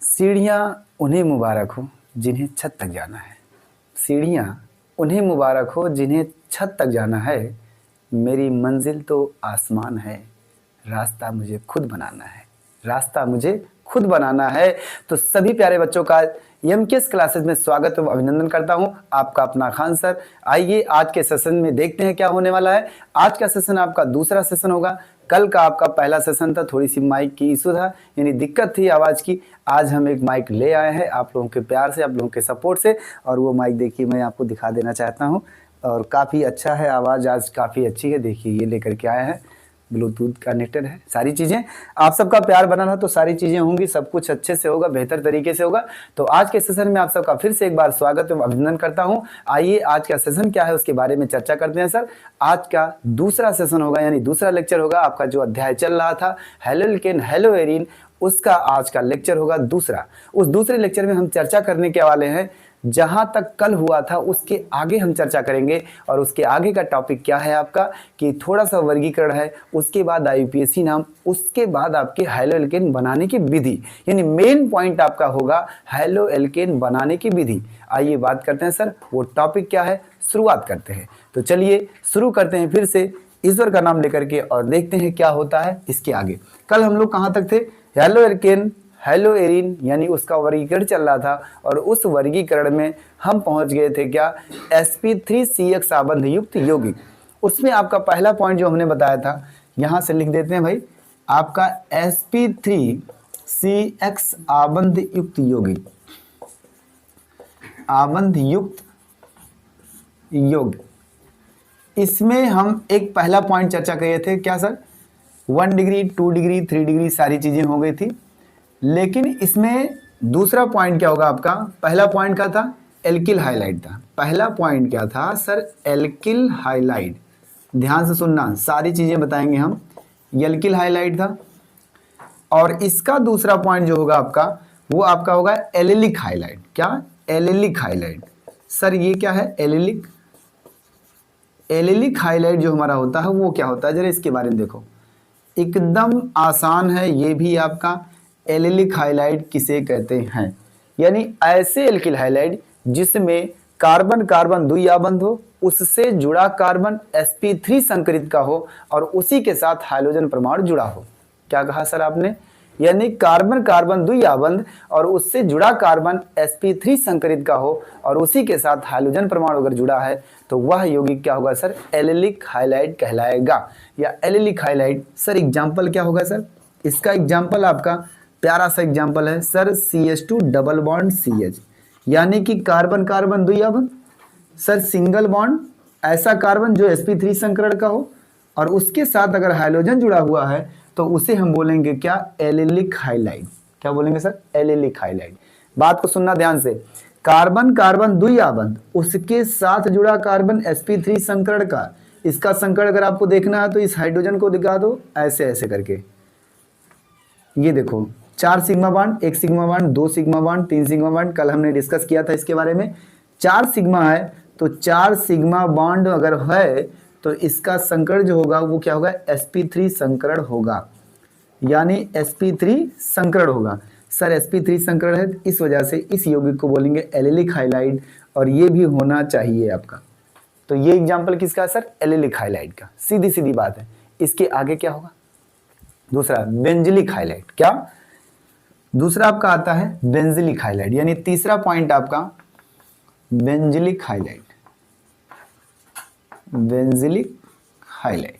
सीढ़ियाँ उन्हें मुबारक हो जिन्हें छत तक जाना है। सीढ़ियाँ उन्हें मुबारक हो जिन्हें छत तक जाना है। मेरी मंजिल तो आसमान है, रास्ता मुझे खुद बनाना है। रास्ता मुझे खुद बनाना है। तो सभी प्यारे बच्चों का एमकेएस क्लासेस में स्वागत एवं अभिनंदन करता हूं। आपका अपना खान सर। आइए आज के सेशन में देखते हैं क्या होने वाला है। आज का सेशन आपका दूसरा सेशन होगा। कल का आपका पहला सेशन था, थोड़ी सी माइक की इशू था, यानी दिक्कत थी आवाज़ की। आज हम एक माइक ले आए हैं आप लोगों के प्यार से, आप लोगों के सपोर्ट से। और वो माइक देखिए मैं आपको दिखा देना चाहता हूँ और काफ़ी अच्छा है, आवाज़ आज काफ़ी अच्छी है। देखिए ये लेकर के आए हैं, ब्लूटूथ कनेक्टेड है, सारी चीज़ें। आप सबका प्यार बना रहा तो सारी चीज़ें होंगी, सब कुछ अच्छे से होगा, बेहतर तरीके से होगा। तो आज के सेशन में आप सबका फिर से एक बार स्वागत एवं अभिनंदन करता हूं। आइए आज का सेशन क्या है उसके बारे में चर्चा करते हैं सर। आज का दूसरा सेशन होगा, यानी दूसरा लेक्चर होगा। आपका जो अध्याय चल रहा था हेलो एल्केन हेलो एरीन, उसका आज का लेक्चर होगा दूसरा। उस दूसरे लेक्चर में हम चर्चा करने के वाले हैं, जहां तक कल हुआ था उसके आगे हम चर्चा करेंगे। और उसके आगे का टॉपिक क्या है आपका कि थोड़ा सा वर्गीकरण है, उसके बाद आईयूपीएसी नाम, उसके बाद आपके हेलो एल्केन बनाने की विधि, यानी मेन पॉइंट आपका होगा हेलो एल्केन बनाने की विधि। आइए बात करते हैं सर, वो टॉपिक क्या है, शुरुआत करते हैं। तो चलिए शुरू करते हैं फिर से ईश्वर का नाम लेकर के और देखते हैं क्या होता है इसके आगे। कल हम लोग कहाँ तक थे, हेलो एल्केन हेलो एरीन, यानी उसका वर्गीकरण चल रहा था। और उस वर्गीकरण में हम पहुंच गए थे क्या, sp3CX आबंध युक्त यौगिक। उसमें आपका पहला पॉइंट जो हमने बताया था, यहां से लिख देते हैं भाई, आपका sp3CX आबंध युक्त यौगिक, आबंध युक्त यौगिक। इसमें हम एक पहला पॉइंट चर्चा किए थे क्या सर, 1 डिग्री 2 डिग्री 3 डिग्री सारी चीजें हो गई थी। लेकिन इसमें दूसरा पॉइंट क्या होगा आपका, पहला पॉइंट क्या था, एल्किल हाइलाइट था। पहला पॉइंट क्या था सर, एल्किल हाइलाइट। ध्यान से सुनना, सारी चीजें बताएंगे हम। एल्किल हाइलाइट था। और इसका दूसरा पॉइंट जो होगा आपका, वो आपका होगा एलिलिक हाइलाइट। क्या, एलिलिक हाइलाइट। सर ये क्या है, एलिलिक। एलिलिक हाइलाइट जो हमारा होता है वो क्या होता है, जरा इसके बारे में देखो, एकदम आसान है ये भी आपका। एलिलिक हाइलाइट किसे कहते हैं, यानी ऐसे एल्किल हाइलाइट जिसमें कार्बन कार्बन द्विआबंध हो, उससे जुड़ा कार्बन sp3 संकरित का हो और उसी के साथ हाइड्रोजन परमाणु जुड़ा हो। क्या कहा सर आपने, यानी कार्बन कार्बन द्विआबंध और उससे जुड़ा कार्बन sp3 संकरित का हो और उसी के साथ हाइड्रोजन परमाणु अगर जुड़ा है तो वह यौगिक क्या होगा सर, एलिलिक हाइलाइट कहलाएगा या एलिलिक हाइलाइट। सर एग्जाम्पल क्या होगा सर, इसका एग्जाम्पल आपका प्यारा सा एग्जाम्पल है sir, CH2 double bond CH, यानी कि कार्बन कार्बन द्विआबंध। सर सिंगल बॉन्ड, ऐसा कार्बन जो sp3 संकरण का हो और उसके साथ अगर हाइड्रोजन जुड़ा हुआ है तो उसे हम बोलेंगे क्या, एलिलिक हाइलाइट। क्या बोलेंगे सर, एलिलिक हाइलाइट। बात को सुनना ध्यान से, कार्बन कार्बन द्विआबंध, उसके साथ जुड़ा कार्बन sp3 संकरण का, इसका संकरण अगर आपको देखना है तो इस हाइड्रोजन को दिखा दो ऐसे ऐसे करके। ये देखो 4 sigma bond, 1 sigma bond, 2 sigma bond, 3 sigma bond, कल हमने डिस्कस किया था इसके बारे में। 4 सिग्मा है तो 4 सिग्मा बॉन्ड अगर है तो इसका संकरण जो होगा वो क्या होगा, sp3 संकरण होगा, यानी sp3 संकरण होगा। सर sp3 संकरण है, इस वजह से इस यौगिक को बोलेंगे एलिलिक हाइलाइट और ये भी होना चाहिए आपका। तो ये एग्जाम्पल किसका है सर, एलिलिक हाइलाइट का, सीधी सीधी बात है। इसके आगे क्या होगा, दूसरा बेंजिलिक हाइलाइट। क्या, दूसरा आपका आता है बेंजिलिक हाइलाइट, यानी तीसरा पॉइंट आपका बेंजिलिक हाइलाइट। बेंजिलिक हाइलाइट,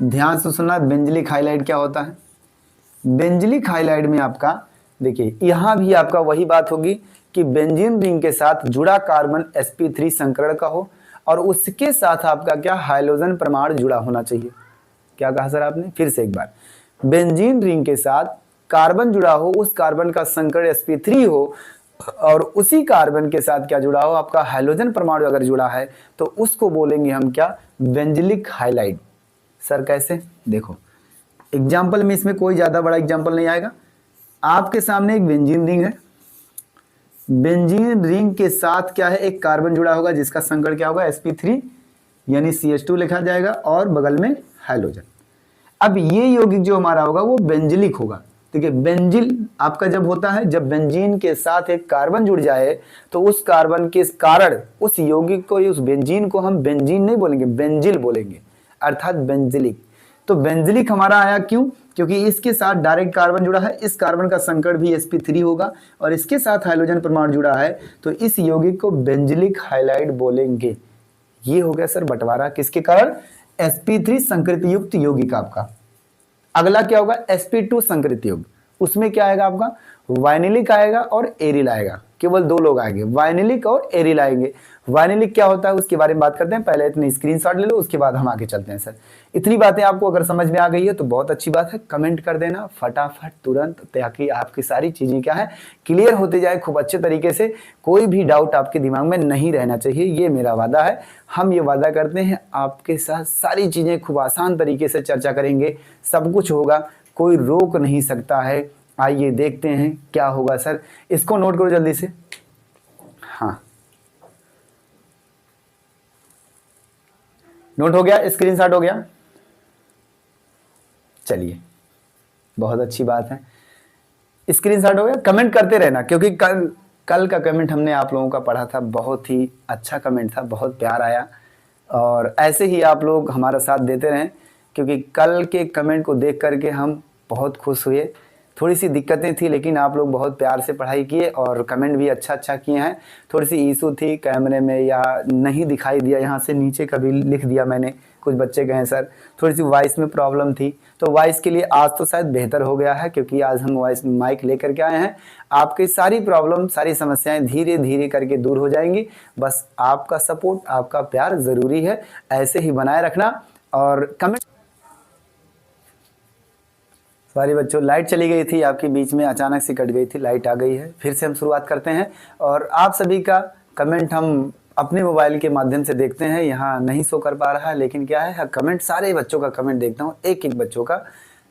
ध्यान से सुनना, बेंजिलिक हाइलाइट क्या होता है। बेंजिलिक हाइलाइट में आपका देखिए, यहां भी आपका वही बात होगी कि बेंजीन रिंग के साथ जुड़ा कार्बन sp3 संकरण का हो और उसके साथ आपका क्या, हाइड्रोजन परमाणु जुड़ा होना चाहिए। क्या कहा सर आपने, फिर से एक बार, बेंजीन रिंग के साथ कार्बन जुड़ा हो, उस कार्बन का संकरण sp3 हो और उसी कार्बन के साथ क्या जुड़ा हो, आपका हाइड्रोजन परमाणु अगर जुड़ा है तो उसको बोलेंगे हम क्या, बेंजिलिक हाइलाइट। सर कैसे, देखो एग्जाम्पल में, इसमें कोई ज्यादा बड़ा एग्जाम्पल नहीं आएगा। आपके सामने एक बेंजीन रिंग है, बेंजीन रिंग के साथ क्या है, एक कार्बन जुड़ा होगा जिसका संकरण क्या होगा, sp3 यानी CH2 लिखा जाएगा और बगल में हाइड्रोजन। अब ये यौगिक जो हमारा होगा वो बेंजिलिक होगा। देखिए बेंजिल आपका जब होता है, जब बेंजीन के साथ एक कार्बन जुड़ जाए तो उस कार्बन के कारण उस यौगिक को, उस बेंजीन को हम बेंजीन नहीं बोलेंगे, बेंजिल बोलेंगे, अर्थात बेंजिलिक। तो बेंजिलिक हमारा आया क्यों? क्योंकि इसके साथ डायरेक्ट कार्बन जुड़ा है, इस कार्बन का संकड़ भी sp3 होगा और इसके साथ हाइड्रोजन परमाणु जुड़ा है, तो इस यौगिक को बेंजिलिक हाइलाइड बोलेंगे। ये हो गया सर बंटवारा किसके कारण? sp3 संकृत युक्त यौगिक आपका। अगला क्या होगा? sp2 संकृत युग, उसमें क्या आएगा आपका? वाइनिलिक आएगा और एरिल आएगा, केवल दो लोग आएंगे, वाइनिलिक और एरिल आएंगे। वाइनिलिक क्या होता है उसके बारे में बात करते हैं, पहले इतनी स्क्रीनशॉट ले लो, उसके बाद हम आगे चलते हैं। सर इतनी बातें आपको अगर समझ में आ गई है तो बहुत अच्छी बात है, कमेंट कर देना फटाफट तुरंत, ताकि आपकी सारी चीजें क्या है क्लियर होते जाए खूब अच्छे तरीके से, कोई भी डाउट आपके दिमाग में नहीं रहना चाहिए, ये मेरा वादा है। हम ये वादा करते हैं आपके साथ सारी चीजें खूब आसान तरीके से चर्चा करेंगे, सब कुछ होगा, कोई रोक नहीं सकता है। आइए देखते हैं क्या होगा सर, इसको नोट करो जल्दी से। हाँ नोट हो गया, स्क्रीनशॉट हो गया, चलिए बहुत अच्छी बात है, स्क्रीनशॉट हो गया। कमेंट करते रहना, क्योंकि कल का कमेंट हमने आप लोगों का पढ़ा था, बहुत ही अच्छा कमेंट था, बहुत प्यार आया, और ऐसे ही आप लोग हमारा साथ देते रहें, क्योंकि कल के कमेंट को देख करके हम बहुत खुश हुए। थोड़ी सी दिक्कतें थी लेकिन आप लोग बहुत प्यार से पढ़ाई किए और कमेंट भी अच्छा किए हैं। थोड़ी सी इशू थी कैमरे में, या नहीं दिखाई दिया, यहाँ से नीचे कभी लिख दिया मैंने, कुछ बच्चे कहें सर थोड़ी सी वॉइस में प्रॉब्लम थी, तो वॉइस के लिए आज तो शायद बेहतर हो गया है, क्योंकि आज हम वॉइस माइक लेकर के आए हैं। आपकी सारी प्रॉब्लम, सारी समस्याएं धीरे धीरे करके दूर हो जाएंगी, बस आपका सपोर्ट, आपका प्यार ज़रूरी है, ऐसे ही बनाए रखना। और कमेंट, सॉरी बच्चों लाइट चली गई थी आपकी, बीच में अचानक से कट गई थी, लाइट आ गई है, फिर से हम शुरुआत करते हैं। और आप सभी का कमेंट हम अपने मोबाइल के माध्यम से देखते हैं, यहाँ नहीं शो कर पा रहा है, लेकिन क्या है कमेंट, सारे बच्चों का कमेंट देखता हूँ, एक एक बच्चों का।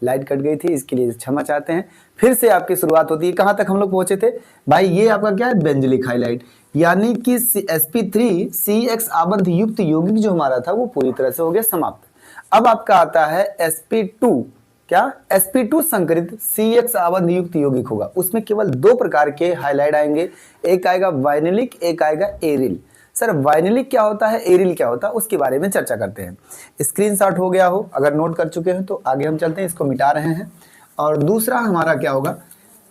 लाइट कट गई थी इसके लिए क्षमा चाहते हैं। फिर से आपकी शुरुआत होती है, कहाँ तक हम लोग पहुंचे थे भाई? ये आपका क्या है? बेंजिलिक हाइलाइट, यानी कि sp3 CX आबंध युक्त यौगिक जो हमारा था वो पूरी तरह से हो गया समाप्त। अब आपका आता है sp2, क्या? sp2 संकरित CX आबंध युक्त यौगिक होगा, उसमें केवल दो प्रकार के हाइलाइड आएंगे, एक आएगा वाइनिलिक, एक आएगा एरिल। सर वाइनिलिक क्या होता है, एरिल क्या होता है, उसके बारे में चर्चा करते हैं। स्क्रीनशॉट हो गया हो, अगर नोट कर चुके हैं तो आगे हम चलते हैं, इसको मिटा रहे हैं। और दूसरा हमारा क्या होगा?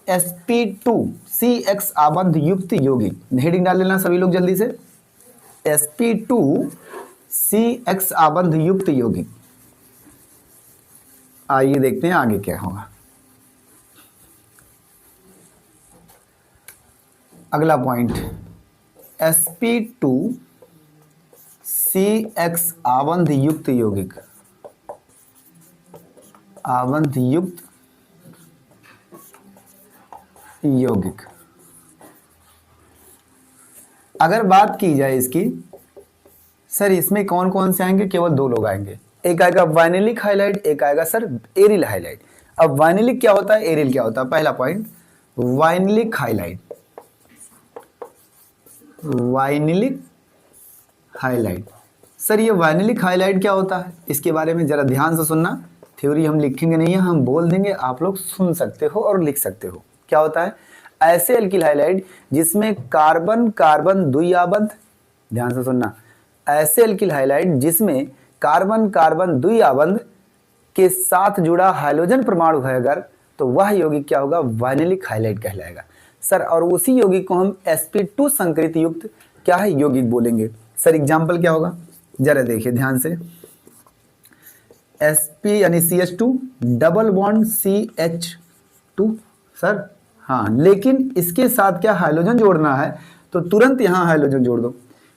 sp2 CX आबंध युक्त यौगिक, हेडिंग डाल लेना सभी लोग जल्दी से, sp2 CX आबंध युक्त यौगिक। आइए देखते हैं आगे क्या होगा। अगला पॉइंट, sp2 CX आबंध युक्त यौगिक, आबंध युक्त यौगिक। अगर बात की जाए इसकी, सर इसमें कौन कौन से आएंगे? केवल दो लोग आएंगे, एक आएगा वाइनिलिक हाइलाइड, एक आएगा सर एरिल हाइलाइड। अब वाइनिलिक क्या होता है, एरिल क्या होता है? पहला point, vinylic halide, vinylic halide. Sir ये वाइनिलिक हाइलाइड क्या होता है, इसके बारे में जरा ध्यान से सुनना, थ्योरी हम लिखेंगे नहीं है, हम बोल देंगे, आप लोग सुन सकते हो और लिख सकते हो। क्या होता है? ऐसे एल्किल हाइलाइड जिसमें कार्बन कार्बन द्विआबंध, ध्यान से सुनना, ऐसे एल्किल हाइलाइड जिसमें कार्बन कार्बन द्विआबंध के साथ जुड़ा हाइड्रोजन परमाणु है अगर, तो वह यौगिक क्या होगा? वाइनिलिक हाइलाइड कहलाएगा सर। और उसी यौगिक को हम sp2 संकरित युक्त क्या है यौगिक बोलेंगे। सर एग्जाम्पल क्या होगा, जरा देखिए ध्यान से, sp यानी CH2 double bond CH2 sir, हाँ, लेकिन इसके साथ क्या हाइड्रोजन जोड़ना है, तो तुरंत यहाँ हाइड्रोजन जोड़ दो,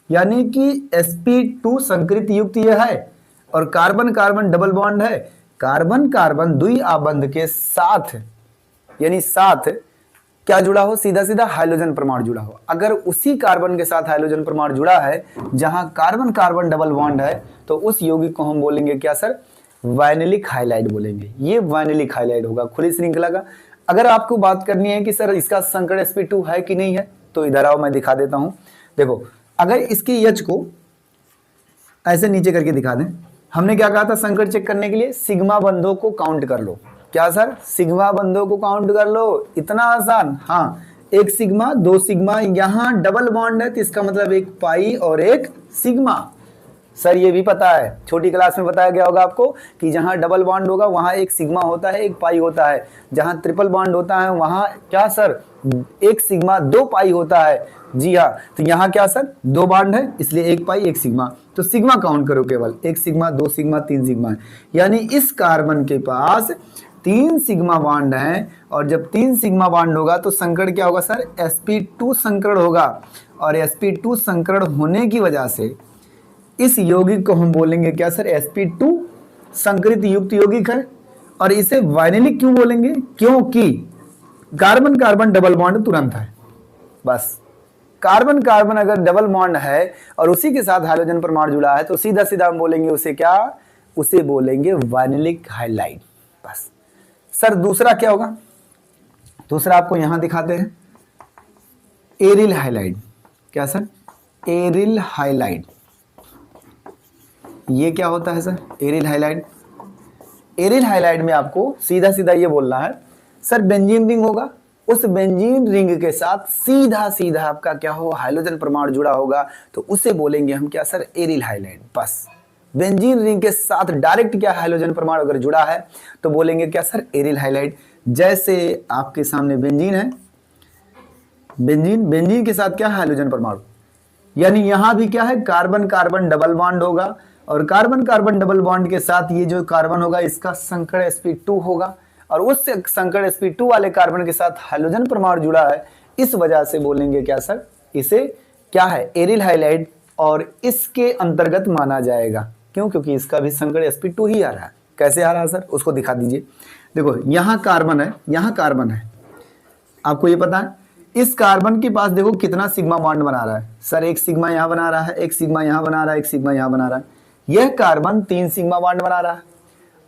यानी कि sp2 संकरित युक्त ये है, और कार्बन कार्बन डबल बॉन्ड है, कार्बन कार्बन द्विआबंध के साथ, यानी साथ क्या जुड़ा हो? सीधा सीधा हाइड्रोजन परमाणु जुड़ा हो। अगर उसी कार्बन के साथ हाइड्रोजन परमाणु जुड़ा है जहां कार्बन कार्बन डबल बॉन्ड है, तो उस यौगिक को हम बोलेंगे क्या सर? वाइनिलिक हाइलाइड बोलेंगे। ये वाइनिलिक हाइलाइड होगा खुली श्रृंखला का। अगर आपको बात करनी है कि सर इसका संकड़ sp2 है कि नहीं है, तो इधर आओ मैं दिखा देता हूं। देखो, अगर इसकी H को ऐसे नीचे करके दिखा दें, हमने क्या कहा था संकट चेक करने के लिए? सिग्मा बंधों को काउंट कर लो, क्या सर, सिग्मा बंधों को काउंट कर लो, इतना आसान। हाँ, एक सिग्मा, दो सिग्मा, यहाँ डबल बॉन्ड है तो इसका मतलब एक पाई और एक सिग्मा। सर ये भी पता है, छोटी क्लास में बताया गया होगा आपको कि जहाँ डबल बॉन्ड होगा वहाँ एक सिग्मा होता है, एक पाई होता है। जहाँ ट्रिपल बॉन्ड होता है वहाँ क्या सर, एक सिग्मा दो पाई होता है। जी हाँ, तो यहाँ क्या सर, दो बॉन्ड है इसलिए एक पाई एक सिग्मा। तो सिग्मा काउंट करो, केवल एक सिग्मा, दो सिग्मा, तीन सिग्मा है। यानी इस कार्बन के पास तीन सिग्मा बॉन्ड है, और जब तीन सिग्मा बॉन्ड होगा तो संकरण क्या होगा सर, sp2 संकरण होगा। और sp2 संकरण होने की वजह से इस यौगिक को हम बोलेंगे क्या सर, sp2 संकरित युक्त यौगिक है। और इसे वाइनेलिक क्यों बोलेंगे, क्योंकि कार्बन कार्बन डबल बॉन्ड तुरंत है। बस कार्बन कार्बन अगर डबल बॉन्ड है और उसी के साथ हाइड्रोजन परमाणु जुड़ा है तो सीधा सीधा हम बोलेंगे उसे क्या, उसे बोलेंगे वाइनेलिक हाइलाइड। बस सर दूसरा क्या होगा, दूसरा आपको यहां दिखाते हैं, एरिल हाइलाइड। क्या सर, एरिल हाइलाइड। ये क्या होता है sir, aryl halide. Aryl halide में आपको सीधा सीधा ये बोलना है सर, बेंजीन रिंग होगा, उस बेंजीन रिंग के साथ सीधा सीधा आपका क्या हो, हाइड्रोजन परमाणु जुड़ा होगा तो उसे बोलेंगे हम क्या सर, एरिल हाइलाइड। बस बेंजीन रिंग के साथ डायरेक्ट क्या हाइड्रोजन परमाणु अगर जुड़ा है तो बोलेंगे क्या सर, एरिल हाइलाइड। जैसे आपके सामने बेंजीन है, बेंजीन, बेंजीन के साथ क्या हाइड्रोजन परमाणु, यानी यहां भी क्या है, कार्बन कार्बन डबल बॉन्ड होगा, और कार्बन कार्बन डबल बॉन्ड के साथ ये जो कार्बन होगा इसका संकरण sp2 होगा, और उस संकरण sp2 वाले कार्बन के साथ हाइड्रोजन परमाणु जुड़ा है, इस वजह से बोलेंगे क्या सर, इसे क्या है, एरिल हाइलाइड। और इसके अंतर्गत माना जाएगा, क्यों, क्योंकि इसका भी संकरण sp2 ही आ रहा है। कैसे आ रहा है सर, उसको दिखा दीजिए। देखो यहाँ कार्बन है, यहाँ कार्बन है, आपको ये पता है, इस कार्बन के पास देखो कितना सिग्मा बॉन्ड बना रहा है सर, एक सिग्मा यहाँ बना रहा है, एक सिग्मा यहाँ बना रहा है, एक सिग्मा यहाँ बना रहा है। यह कार्बन तीन सिग्मा बॉन्ड बना रहा है,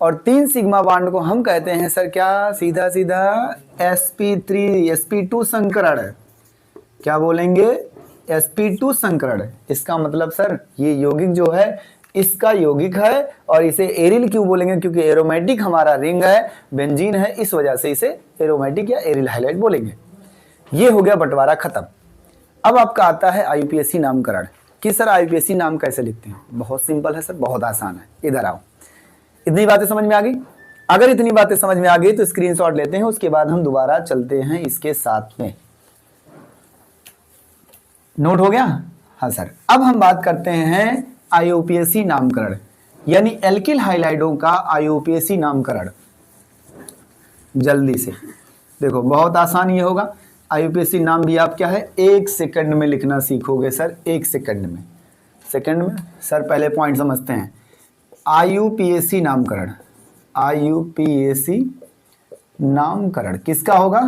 और तीन सिग्मा बॉन्ड को हम कहते हैं सर क्या, सीधा सीधा sp2 संकरण है। क्या बोलेंगे, sp2 संकरण। इसका मतलब सर ये यौगिक जो है इसका यौगिक है, और इसे एरिल क्यों बोलेंगे, क्योंकि एरोमेटिक हमारा रिंग है, बेंजीन है, इस वजह से इसे एरोमेटिक या एरिल हाइलाइड बोलेंगे। ये हो गया बंटवारा खत्म। अब आपका आता है IUPAC नामकरण कि सर IUPAC नाम कैसे लिखते हैं। बहुत सिंपल है सर, बहुत आसान है। इधर आओ, इतनी बातें समझ में आ गई। अगर इतनी बातें समझ में आ गई तो स्क्रीनशॉट लेते हैं, उसके बाद हम दोबारा चलते हैं इसके साथ में। नोट हो गया, हाँ सर। अब हम बात करते हैं IUPAC नामकरण, यानी एल्किल हाइलाइडों का IUPAC नामकरण। जल्दी से देखो, बहुत आसान ये होगा। IUPAC नाम भी आप क्या है, एक सेकंड में लिखना सीखोगे सर, एक सेकंड में। सेकंड में सर पहले पॉइंट समझते हैं। IUPAC नामकरण, IUPAC नामकरण किसका होगा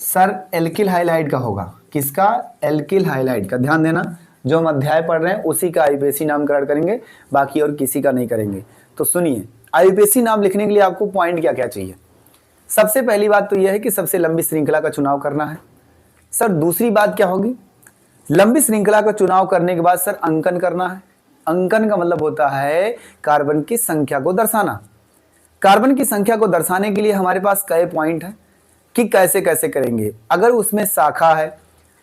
सर, एल्किल हाइलाइड का होगा। किसका, एल्किल हाइलाइड का। ध्यान देना, जो हम अध्याय पढ़ रहे हैं उसी का IUPAC नामकरण करेंगे, बाकी और किसी का नहीं करेंगे। तो सुनिए, IUPAC नाम लिखने के लिए आपको पॉइंट क्या क्या चाहिए। सबसे पहली बात तो यह है कि सबसे लंबी श्रृंखला का चुनाव करना है सर। दूसरी बात क्या होगी, लंबी श्रृंखला का चुनाव करने के बाद सर अंकन करना है। अंकन का मतलब होता है कार्बन की संख्या को दर्शाना। कार्बन की संख्या को दर्शाने के लिए हमारे पास कई पॉइंट है कि कैसे कैसे करेंगे। अगर उसमें शाखा है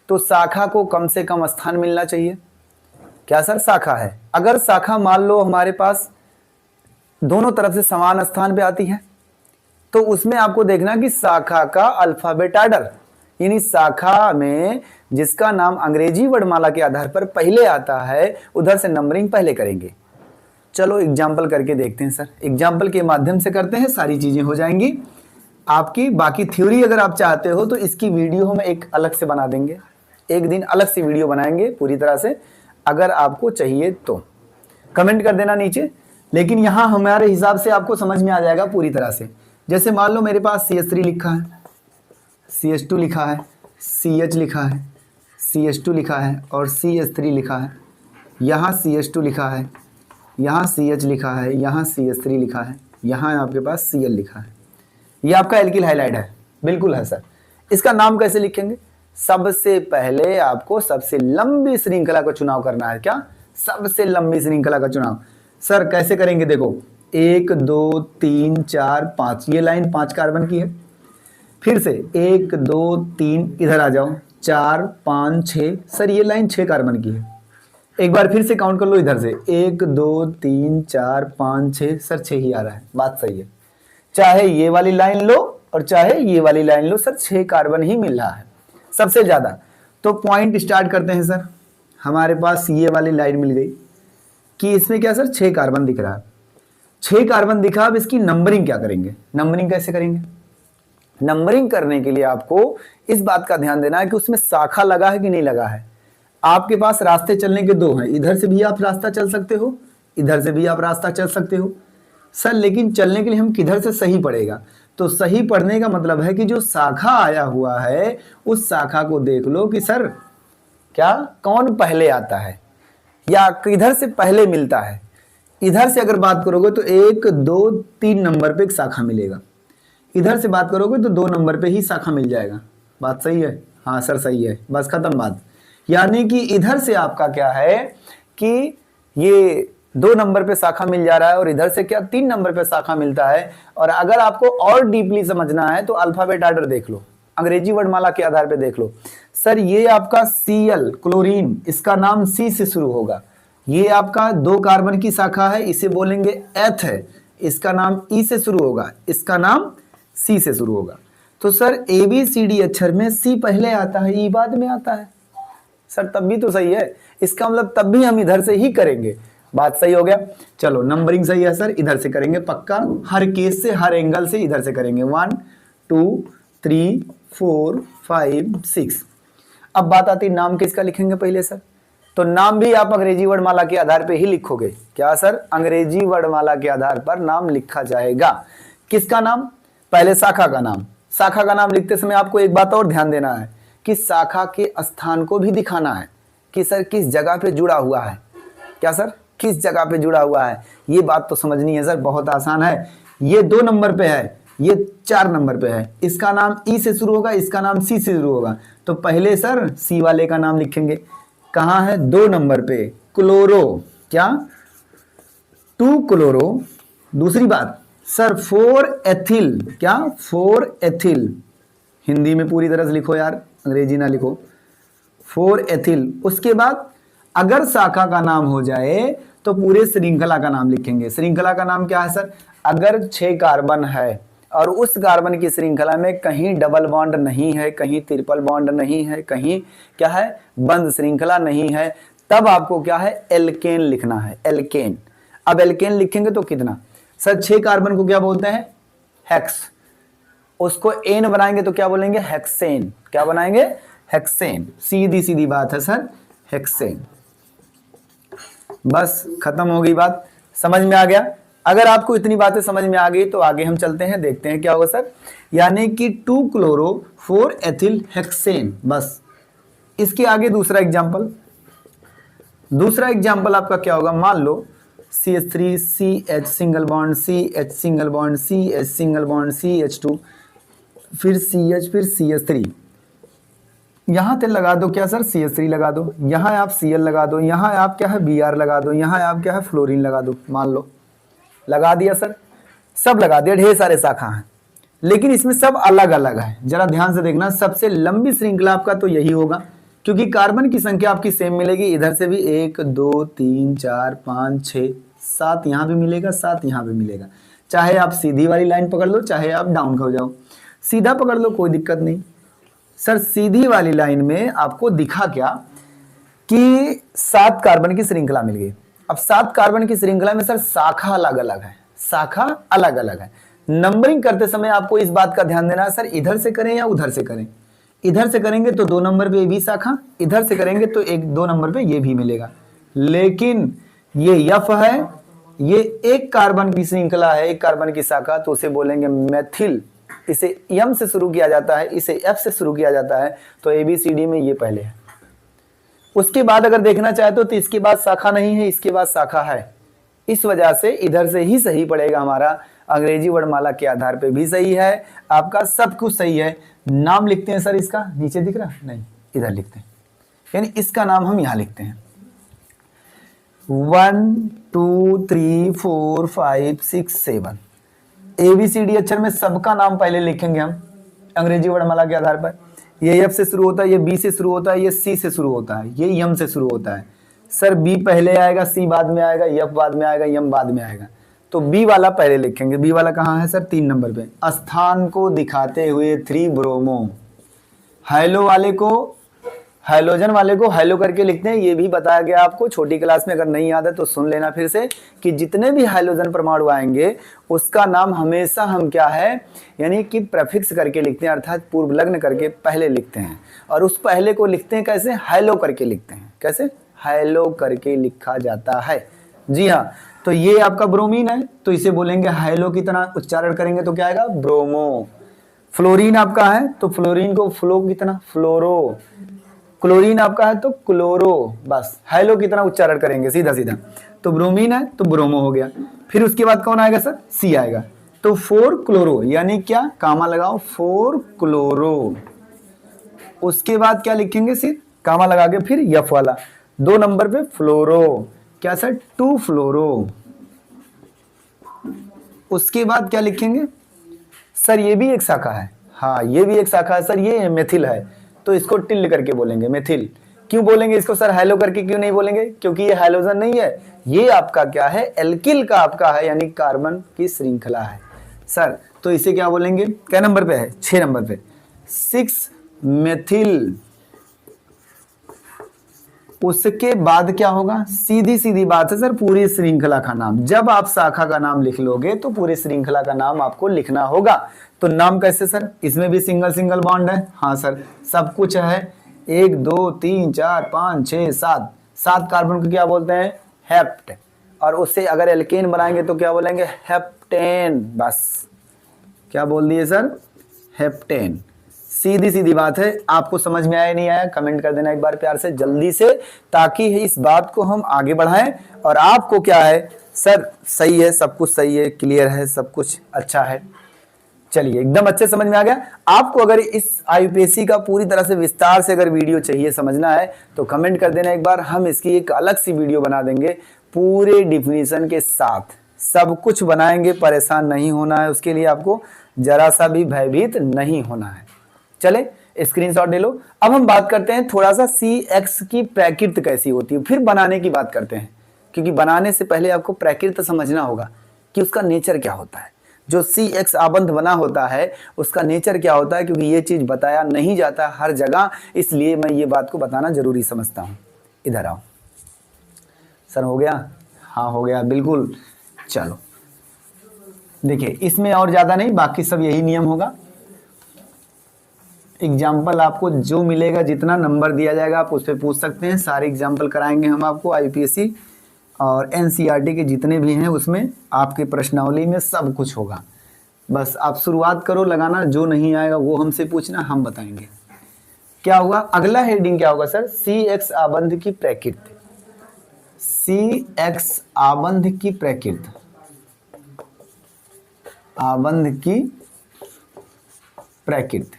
तो शाखा को कम से कम स्थान मिलना चाहिए। क्या सर, शाखा है, अगर शाखा मान लो हमारे पास दोनों तरफ से समान स्थान पे आती है तो उसमें आपको देखना कि शाखा का अल्फाबेट आर्डर, यानी शाखा में जिसका नाम अंग्रेजी वर्णमाला के आधार पर पहले आता है उधर से नंबरिंग पहले करेंगे। चलो एग्जाम्पल करके देखते हैं सर, एग्जाम्पल के माध्यम से करते हैं, सारी चीजें हो जाएंगी आपकी। बाकी थ्योरी अगर आप चाहते हो तो इसकी वीडियो हम एक अलग से बना देंगे, एक दिन अलग से वीडियो बनाएंगे पूरी तरह से। अगर आपको चाहिए तो कमेंट कर देना नीचे, लेकिन यहाँ हमारे हिसाब से आपको समझ में आ जाएगा पूरी तरह से। जैसे मान लो मेरे पास CH3 लिखा है, CH2 लिखा है, CH लिखा है, CH2 लिखा है और CH3 लिखा है। यहाँ CH2 लिखा है, यहाँ CH लिखा है, यहाँ CH3 लिखा है, यहाँ आपके पास Cl लिखा है। ये आपका एल्किल हाइलाइड है, बिल्कुल है सर। इसका नाम कैसे लिखेंगे, सबसे पहले आपको सबसे लंबी श्रृंखला का चुनाव करना है। क्या, सबसे लंबी श्रृंखला का चुनाव। सर कैसे करेंगे, देखो 1 2 3 4 5, ये लाइन 5 कार्बन की है। फिर से 1 2 3, इधर आ जाओ, 4 5 6, सर ये लाइन 6 कार्बन की है। एक बार फिर से काउंट कर लो इधर से, 1 2 3 4 5 6, सर 6 ही आ रहा है, बात सही है। चाहे ये वाली लाइन लो और चाहे ये वाली लाइन लो, सर 6 कार्बन ही मिल रहा है सबसे ज्यादा। तो पॉइंट स्टार्ट करते हैं सर। हमारे पास ये वाली लाइन मिल गई कि इसमें क्या सर 6 कार्बन दिख रहा है, 6 कार्बन दिखा। अब इसकी नंबरिंग क्या करेंगे, नंबरिंग कैसे करेंगे? नंबरिंग करने के लिए आपको इस बात का ध्यान देना है कि उसमें शाखा लगा है कि नहीं लगा है। आपके पास रास्ते चलने के 2 हैं, इधर से भी आप रास्ता चल सकते हो, इधर से भी आप रास्ता चल सकते हो सर। लेकिन चलने के लिए हम किधर से सही पड़ेगा? तो सही पढ़ने का मतलब है कि जो शाखा आया हुआ है उस शाखा को देख लो कि सर क्या कौन पहले आता है या किधर से पहले मिलता है। इधर से अगर बात करोगे तो 1 2 3 नंबर पे एक शाखा मिलेगा, इधर से बात करोगे तो 2 नंबर पे ही शाखा मिल जाएगा। बात सही है? हाँ सर सही है, बस खत्म बात। यानी कि इधर से आपका क्या है कि ये 2 नंबर पे शाखा मिल जा रहा है और इधर से क्या 3 नंबर पे शाखा मिलता है। और अगर आपको और डीपली समझना है तो अल्फाबेट ऑर्डर देख लो, अंग्रेजी वर्णमाला के आधार पे देख लो। सर ये आपका Cl क्लोरीन, इसका नाम C से शुरू होगा। ये आपका 2 कार्बन की शाखा है, इसे बोलेंगे एथ है, इसका नाम E से शुरू होगा, इसका नाम C से शुरू होगा। तो सर ABCD अक्षर में C पहले आता है, E बाद में आता है। सर तब भी तो सही है, इसका मतलब तब भी हम इधर से ही करेंगे। बात सही हो गया। चलो नंबरिंग सही है सर, इधर से करेंगे पक्का, हर केस से हर एंगल से इधर से करेंगे। 1 2 3 4 5 6। अब बात आती है नाम किसका लिखेंगे पहले सर? तो नाम भी आप अंग्रेजी वर्णमाला के आधार पे ही लिखोगे। क्या सर? अंग्रेजी वर्णमाला के आधार पर नाम लिखा जाएगा। किसका नाम? पहले शाखा का नाम। शाखा का नाम लिखते समय आपको एक बात और ध्यान देना है कि शाखा के स्थान को भी दिखाना है कि सर किस जगह पे जुड़ा हुआ है। क्या सर? किस जगह पे जुड़ा हुआ है, ये बात तो समझनी है सर, बहुत आसान है। ये 2 नंबर पे है, ये 4 नंबर पे है, इसका नाम ई से शुरू होगा, इसका नाम सी से शुरू होगा। तो पहले सर सी वाले का नाम लिखेंगे। कहाँ है? 2 नंबर पे क्लोरो, क्या 2 क्लोरो। दूसरी बात सर 4 एथिल, क्या 4 एथिल। हिंदी में पूरी तरह से लिखो यार, अंग्रेजी ना लिखो। 4 एथिल। उसके बाद अगर शाखा का नाम हो जाए तो पूरे श्रृंखला का नाम लिखेंगे। श्रृंखला का नाम क्या है सर? अगर 6 कार्बन है और उस कार्बन की श्रृंखला में कहीं डबल बॉन्ड नहीं है, कहीं ट्रिपल बॉन्ड नहीं है, कहीं क्या है बंद श्रृंखला नहीं है, तब आपको क्या है एल्केन लिखना है, एल्केन। अब एल्केन लिखेंगे तो कितना सर? 6 कार्बन को क्या बोलते हैं? हेक्स। उसको एन बनाएंगे तो क्या बोलेंगे? हेक्सेन। क्या बनाएंगे? हेक्सेन। सीधी सीधी बात है सर, हेक्सेन। बस खत्म हो गई बात, समझ में आ गया? अगर आपको इतनी बातें समझ में आ गई तो आगे हम चलते हैं, देखते हैं क्या होगा सर। यानी कि 2 क्लोरो 4 एथिल हेक्सेन। बस इसके आगे दूसरा एग्जांपल। दूसरा एग्जांपल आपका क्या होगा? मान लो CH3 CH single bond, CH single bond, CH single bond, CH2, फिर CH, फिर CH3। यहां तेल लगा दो क्या सर? CH3 लगा दो, यहां आप Cl लगा दो, यहां आप क्या है Br लगा दो, यहां आप क्या है फ्लोरीन लगा दो। मान लो लगा दिया सर, सब लगा दिया, ढेर सारे शाखा हैं, लेकिन इसमें सब अलग अलग है। जरा ध्यान से देखना, सबसे लंबी श्रृंखला आपका तो यही होगा क्योंकि कार्बन की संख्या आपकी सेम मिलेगी। इधर से भी 1 2 3 4 5 6 7 यहां भी मिलेगा, 7 यहां भी मिलेगा। चाहे आप सीधी वाली लाइन पकड़ लो, चाहे आप डाउन हो जाओ, सीधा पकड़ लो, कोई दिक्कत नहीं। सर सीधी वाली लाइन में आपको दिखा क्या कि 7 कार्बन की श्रृंखला मिल गई। अब 7 कार्बन की श्रृंखला में सर शाखा अलग अलग है, शाखा अलग अलग है। नंबरिंग करते समय आपको इस बात का ध्यान देना है सर इधर से करें या उधर से करें। इधर से करेंगे तो 2 नंबर पे भी शाखा, इधर से करेंगे तो 2 नंबर पे ये भी मिलेगा। लेकिन ये यफ है, ये 1 कार्बन की श्रृंखला है, 1 कार्बन की शाखा, तो उसे बोलेंगे मेथिल। इसे एम से शुरू किया जाता है, इसे एफ से शुरू किया जाता है। तो ABCD में ये पहले है। उसके बाद अगर देखना चाहे तो इसके बाद शाखा नहीं है, इसके बाद शाखा है। इस वजह से इधर से ही सही पड़ेगा हमारा। अंग्रेजी वर्णमाला के आधार पे भी सही है, आपका सब कुछ सही है। नाम लिखते हैं सर इसका, नीचे दिख रहा नहीं, इधर लिखते हैं, यानी इसका नाम हम यहां लिखते हैं। 1 2 3 4 5 6 7 ABCD अक्षर में सबका नाम पहले लिखेंगे हम अंग्रेजी वर्णमाला के आधार पर। ये एफ से शुरू होता है, ये बी से शुरू होता है, ये सी से शुरू होता है, ये यम से शुरू होता है। सर बी पहले आएगा, सी बाद में आएगा, एफ बाद में आएगा, यम बाद में आएगा। तो बी वाला पहले लिखेंगे। बी वाला कहाँ है सर? 3 नंबर पे। स्थान को दिखाते हुए 3 ब्रोमो। हाइलो वाले को, हाइलोजन वाले को हाइलो करके लिखते हैं। ये भी बताया गया आपको छोटी क्लास में, अगर नहीं याद है तो सुन लेना फिर से, कि जितने भी हाइलोजन परमाणु आएंगे उसका नाम हमेशा हम क्या है, यानी कि प्रेफिक्स करके लिखते हैं, अर्थात पूर्व लग्न करके पहले लिखते हैं। और उस पहले को लिखते हैं कैसे? हाइलो करके लिखते हैं। कैसे? हाइलो करके लिखा जाता है। जी हाँ, तो ये आपका ब्रोमीन है, तो इसे बोलेंगे हाइलो की तरह उच्चारण करेंगे तो क्या आएगा? ब्रोमो। फ्लोरीन आपका है तो फ्लोरीन को फ्लो की तरह फ्लोरो। क्लोरीन आपका है तो क्लोरो। बस हाइलो की तरह उच्चारण करेंगे सीधा सीधा। तो ब्रोमीन है तो ब्रोमो हो गया। फिर उसके बाद कौन आएगा सर? सी आएगा। तो 4 क्लोरो, यानी क्या? कामा लगाओ, 4 क्लोरो। उसके बाद क्या लिखेंगे? सिर्फ कामा लगा के फिर एफ वाला 2 नंबर पे फ्लोरो। क्या सर? 2 फ्लोरो। उसके बाद क्या लिखेंगे सर? ये भी एक शाखा है। हाँ, ये भी एक शाखा है सर, ये मेथिल है, तो इसको टिल्ड करके बोलेंगे मेथिल। क्यों बोलेंगे इसको सर हाइलो करके? क्यों नहीं बोलेंगे? क्योंकि ये हाइलोजन नहीं है, ये आपका क्या है? एल्किल का आपका है, यानी कार्बन की श्रृंखला है सर। तो इसे क्या बोलेंगे? क्या नंबर पे है? 6 नंबर पे 6 मेथिल। उसके बाद क्या होगा? सीधी सीधी बात है सर, पूरी श्रृंखला का नाम। जब आप शाखा का नाम लिख लोगे तो पूरी श्रृंखला का नाम आपको लिखना होगा। तो नाम कैसे सर? इसमें भी सिंगल सिंगल बॉन्ड है। हाँ सर, सब कुछ है। 1 2 3 4 5 6 7 7 कार्बन को क्या बोलते हैं? हेप्ट। और उससे अगर एल्केन बनाएंगे तो क्या बोलेंगे? हेप्टेन। बस क्या बोल दिए सर? हेप्टेन। सीधी सीधी बात है। आपको समझ में आया नहीं आया कमेंट कर देना एक बार प्यार से जल्दी से, ताकि इस बात को हम आगे बढ़ाएं। और आपको क्या है सर? सही है, सब कुछ सही है, क्लियर है, सब कुछ अच्छा है। चलिए, एकदम अच्छे समझ में आ गया। आपको अगर इस आईयूपीएससी का पूरी तरह से विस्तार से अगर वीडियो चाहिए, समझना है, तो कमेंट कर देना एक बार। हम इसकी एक अलग सी वीडियो बना देंगे पूरे डिफिनीशन के साथ, सब कुछ बनाएंगे। परेशान नहीं होना है, उसके लिए आपको जरा सा भी भयभीत नहीं होना है। चले, स्क्रीनशॉट ले लो। अब हम बात करते हैं थोड़ा सा CX की प्रकृति कैसी होती है, फिर बनाने की बात करते हैं। क्योंकि बनाने से पहले आपको प्रकृति समझना होगा कि उसका नेचर क्या होता है। जो CX आबंध बना होता है उसका नेचर क्या होता है, क्योंकि ये चीज बताया नहीं जाता हर जगह, इसलिए मैं ये बात को बताना जरूरी समझता हूँ। इधर आओ सर, हो गया? हाँ हो गया, बिल्कुल। चलो देखिए, इसमें और ज्यादा नहीं, बाकी सब यही नियम होगा। एग्जाम्पल आपको जो मिलेगा, जितना नंबर दिया जाएगा आप उस पर पूछ सकते हैं। सारे एग्जाम्पल कराएंगे हम आपको। आईयूपीएससी और एनसीईआरटी के जितने भी हैं उसमें आपके प्रश्नावली में सब कुछ होगा। बस आप शुरुआत करो लगाना, जो नहीं आएगा वो हमसे पूछना, हम बताएंगे। क्या होगा अगला हेडिंग? क्या होगा सर? CX आबंध की प्रकृति। CX आबंध की प्रकृति, आबंध की प्रकृति।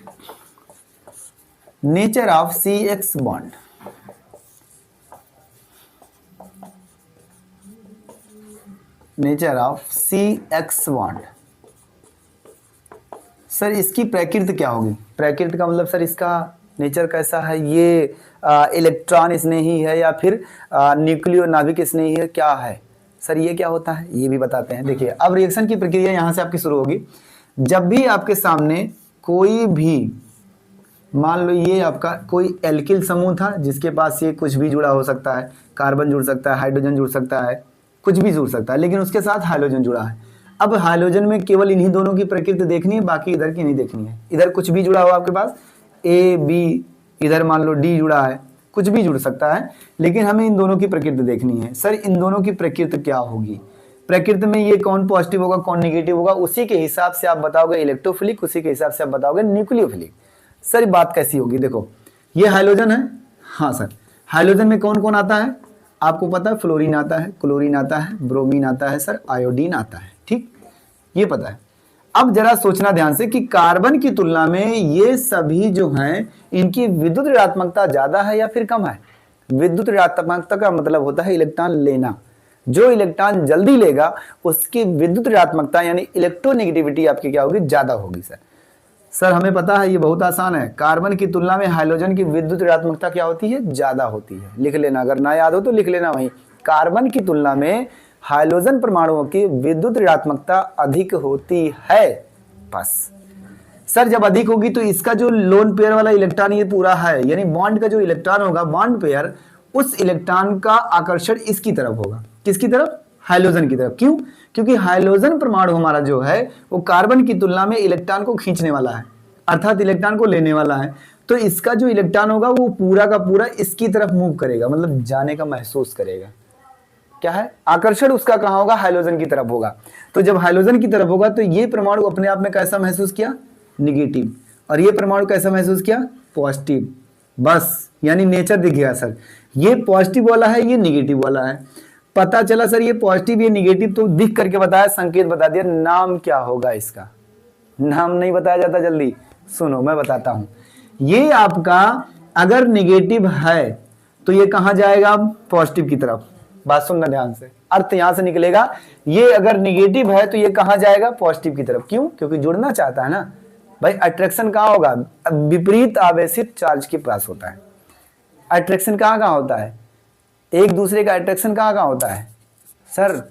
Nature of CX bond. Nature of CX bond. Sir इसकी प्रकृति क्या होगी? प्रकृति का मतलब सर इसका नेचर कैसा है? ये इलेक्ट्रॉन स्नेही है या फिर न्यूक्लियो नाभिक स्नेही है, क्या है सर? ये क्या होता है ये भी बताते हैं। देखिए, अब रिएक्शन की प्रक्रिया यहां से आपकी शुरू होगी। जब भी आपके सामने कोई भी, मान लो ये आपका कोई एल्किल समूह था जिसके पास ये कुछ भी जुड़ा हो सकता है, कार्बन जुड़ सकता है, हाइड्रोजन जुड़ सकता है, कुछ भी जुड़ सकता है, लेकिन उसके साथ हाइड्रोजन जुड़ा है। अब हाइड्रोजन में केवल इन्हीं दोनों की प्रकृति देखनी है, बाकी इधर की नहीं देखनी है। इधर कुछ भी जुड़ा हो आपके पास, A B, इधर मान लो D जुड़ा है, कुछ भी जुड़ सकता है, लेकिन हमें इन दोनों की प्रकृति देखनी है। सर इन दोनों की प्रकृति क्या होगी? प्रकृति में ये कौन पॉजिटिव होगा, कौन नेगेटिव होगा, उसी के हिसाब से आप बताओगे इलेक्ट्रोफिलिक, उसी के हिसाब से आप बताओगे न्यूक्लियोफिलिक। सर बात कैसी होगी? देखो, ये हाइड्रोजन है। हाँ सर, हाइड्रोजन में कौन कौन आता है आपको पता है? फ्लोरीन आता है, क्लोरीन आता है, ब्रोमीन आता है, सर आयोडीन आता है। ठीक, ये पता है। अब जरा सोचना ध्यान से कि कार्बन की तुलना में ये सभी जो हैं इनकी विद्युत ऋणात्मकता ज्यादा है या फिर कम है? विद्युत ऋणात्मकता का मतलब होता है इलेक्ट्रॉन लेना। जो इलेक्ट्रॉन जल्दी लेगा उसकी विद्युत ऋणात्मकता यानी इलेक्ट्रोनेगेटिविटी आपकी क्या होगी, ज्यादा होगी। सर हमें पता है, ये बहुत आसान है, कार्बन की तुलना में हाइड्रोजन की विद्युत ऋणात्मकता क्या होती है, ज्यादा होती है। लिख लेना, अगर ना याद हो तो लिख लेना वहीं, कार्बन की तुलना में हाइड्रोजन परमाणुओं की विद्युत ऋणात्मकता अधिक होती है। बस सर जब अधिक होगी तो इसका जो लोन पेयर वाला इलेक्ट्रॉन ये पूरा है, यानी बॉन्ड का जो इलेक्ट्रॉन होगा, बॉन्ड पेयर, उस इलेक्ट्रॉन का आकर्षण इसकी तरफ होगा। किसकी तरफ, हाइड्रोजन की तरफ। क्यों, क्योंकि हाइड्रोजन परमाणु हमारा जो है वो कार्बन की तुलना में इलेक्ट्रॉन को खींचने वाला है, अर्थात इलेक्ट्रॉन को लेने वाला है। तो इसका जो इलेक्ट्रॉन होगा वो पूरा का पूरा इसकी तरफ मूव करेगा, मतलब जाने का महसूस करेगा। क्या है, आकर्षण उसका कहां होगा, हाइड्रोजन की तरफ होगा। तो जब हाइड्रोजन की तरफ होगा तो ये परमाणु अपने आप में कैसा महसूस किया, निगेटिव, और ये परमाणु कैसा महसूस किया, पॉजिटिव। बस यानी नेचर दिख गया सर, ये पॉजिटिव वाला है, ये निगेटिव वाला है। पता चला सर ये पॉजिटिव ये निगेटिव, तो दिख करके बताया, संकेत बता दिया। नाम क्या होगा इसका, नाम नहीं बताया जाता जल्दी, सुनो मैं बताता हूं। ये आपका अगर निगेटिव है तो ये कहां जाएगा, पॉजिटिव की तरफ। बात सुनना ध्यान से, अर्थ यहां से निकलेगा, ये अगर निगेटिव है तो ये कहां जाएगा, पॉजिटिव की तरफ। क्यों, क्योंकि जुड़ना चाहता है ना भाई। अट्रैक्शन कहां होगा, विपरीत आवेशित चार्ज के पास होता है। अट्रैक्शन कहां होता है, एक दूसरे का अट्रैक्शन कहां होता है सर,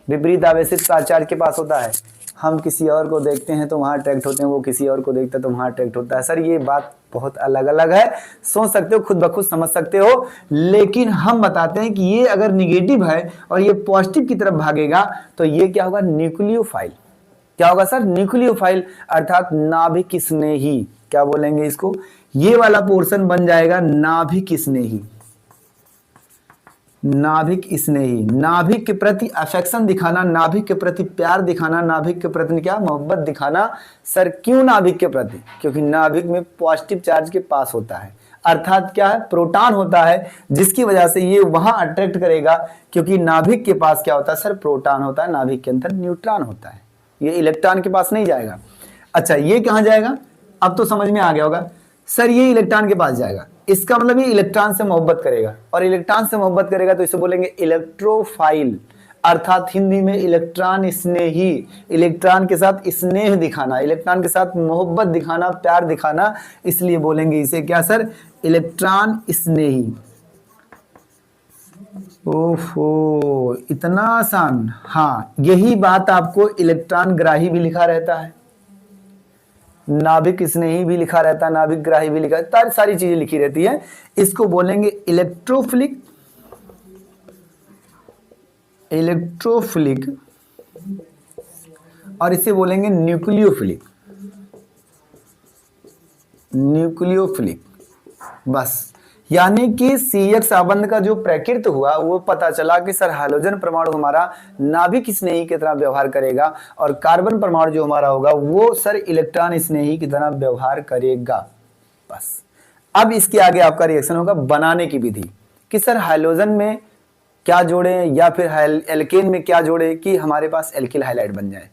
विपरीत आवेशित चार्ज के पास होता है। हम किसी और को देखते हैं तो वहां अट्रैक्ट होते हैं, वो किसी और को देखता है तो वहां अट्रैक्ट होता है। सर ये बात बहुत अलग अलग है, सोच सकते हो, खुद ब खुद समझ सकते हो, लेकिन हम बताते हैं कि ये अगर निगेटिव है और ये पॉजिटिव की तरफ भागेगा तो ये क्या होगा, न्यूक्लियोफाइल। क्या होगा सर, न्यूक्लियोफाइल, अर्थात नाभिक स्नेही। क्या बोलेंगे इसको, ये वाला पोर्शन बन जाएगा नाभिक स्नेही। नाभिक स्नेही, नाभिक के प्रति अफेक्शन दिखाना, नाभिक के प्रति प्यार दिखाना, नाभिक के प्रति क्या, मोहब्बत दिखाना। सर क्यों नाभिक के प्रति, क्योंकि नाभिक में पॉजिटिव चार्ज के पास होता है, अर्थात क्या है, प्रोटॉन होता है, जिसकी वजह से ये वहां अट्रैक्ट करेगा। क्योंकि नाभिक के पास क्या होता है सर, प्रोटॉन होता है, नाभिक के अंदर न्यूट्रॉन होता है, ये इलेक्ट्रॉन के पास नहीं जाएगा। अच्छा ये कहां जाएगा, अब तो समझ में आ गया होगा सर, ये इलेक्ट्रॉन के पास जाएगा। इसका मतलब ये इलेक्ट्रॉन से मोहब्बत करेगा, और इलेक्ट्रॉन से मोहब्बत करेगा तो इसे बोलेंगे इलेक्ट्रोफाइल, अर्थात हिंदी में इलेक्ट्रॉन स्नेही। इलेक्ट्रॉन के साथ स्नेह दिखाना, इलेक्ट्रॉन के साथ मोहब्बत दिखाना, प्यार दिखाना, इसलिए बोलेंगे इसे क्या सर, इलेक्ट्रॉन स्नेही। ओहो इतना आसान, हाँ यही बात आपको इलेक्ट्रॉन ग्राही भी लिखा रहता है, नाभिक स्नेही भी लिखा रहता है, नाभिक ग्राही भी लिखा, सारी चीजें लिखी रहती है। इसको बोलेंगे इलेक्ट्रोफिलिक, इलेक्ट्रोफिलिक, और इसे बोलेंगे न्यूक्लियोफिलिक, न्यूक्लियोफिलिक। बस यानी कि CX आबंध का जो प्रकृत हुआ वो पता चला कि सर हाइड्रोजन परमाणु हमारा नाभिक स्नेही की तरह व्यवहार करेगा, और कार्बन परमाणु जो हमारा होगा वो सर इलेक्ट्रॉन स्नेही की तरह व्यवहार करेगा। बस अब इसके आगे आपका रिएक्शन होगा बनाने की विधि, कि सर हाइड्रोजन में क्या जोड़े या फिर एल्केन में क्या जोड़े कि हमारे पास एल्किल हाइलाइड बन जाए।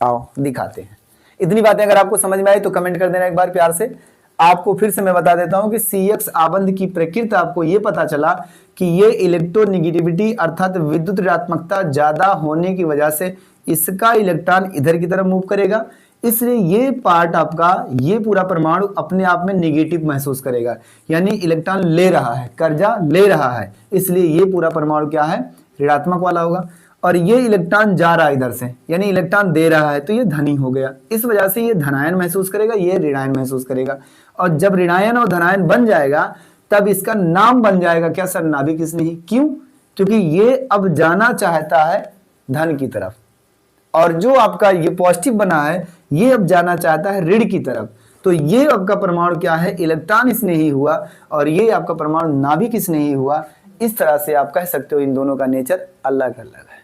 आओ दिखाते हैं। इतनी बातें अगर आपको समझ में आई तो कमेंट कर देना एक बार प्यार से। आपको फिर से मैं बता देता हूं कि CX आबंध की प्रकृति आपको यह पता चला कि ये इलेक्ट्रोनेगेटिविटी अर्थात विद्युत ऋणात्मकता ज्यादा होने की वजह से इसका इलेक्ट्रॉन इधर की तरफ मूव करेगा, इसलिए ये पार्ट आपका, ये पूरा परमाणु अपने आप में नेगेटिव महसूस करेगा, यानी इलेक्ट्रॉन ले रहा है, कर्जा ले रहा है, इसलिए ये पूरा परमाणु क्या है, ऋणात्मक वाला होगा। और ये इलेक्ट्रॉन जा रहा है इधर से, यानी इलेक्ट्रॉन दे रहा है, तो ये धनी हो गया, इस वजह से ये धनायन महसूस करेगा, ये ऋणायन महसूस करेगा। और जब ऋणायन और धनायन बन जाएगा तब इसका नाम बन जाएगा क्या सर, नाभिक स्नेही। क्यों, क्योंकि ये अब जाना चाहता है धन की तरफ, और जो आपका ये पॉजिटिव बना है ये अब जाना चाहता है ऋण की तरफ। तो ये आपका परमाणु क्या है, इलेक्ट्रॉन स्नेही हुआ, और ये आपका परमाणु नाभिक स्नेही हुआ। इस तरह से आप कह सकते हो इन दोनों का नेचर अलग अलग है।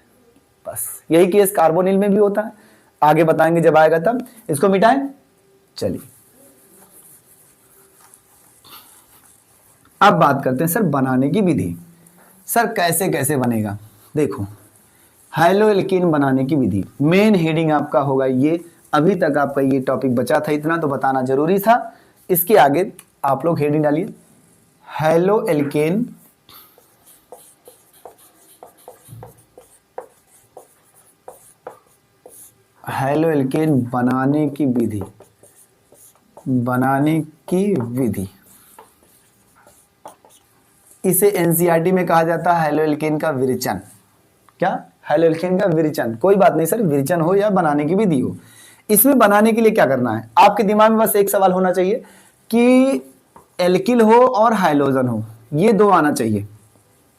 बस यही केस कार्बोनिल में भी होता है, आगे बताएंगे जब आएगा तब। इसको मिटाएं, चलिए अब बात करते हैं सर बनाने की विधि। सर कैसे कैसे बनेगा, देखो हाइड्रोएल्कीन बनाने की विधि, मेन हेडिंग आपका होगा ये। अभी तक आपका ये टॉपिक बचा था, इतना तो बताना जरूरी था। इसके आगे आप लोग हेडिंग डालिए, हाइड्रोएल्केन हेलो एल्केन बनाने की विधि, बनाने की विधि, इसे एनसीईआरटी में कहा जाता है हेलो एल्केन का विरेचन। क्या? हेलो एल्केन का विरेचन। कोई बात नहीं सर, विरेचन हो या बनाने की विधि हो, इसमें बनाने के लिए क्या करना है, आपके दिमाग में बस एक सवाल होना चाहिए कि एल्किल हो और हाइलोजन हो, ये दो आना चाहिए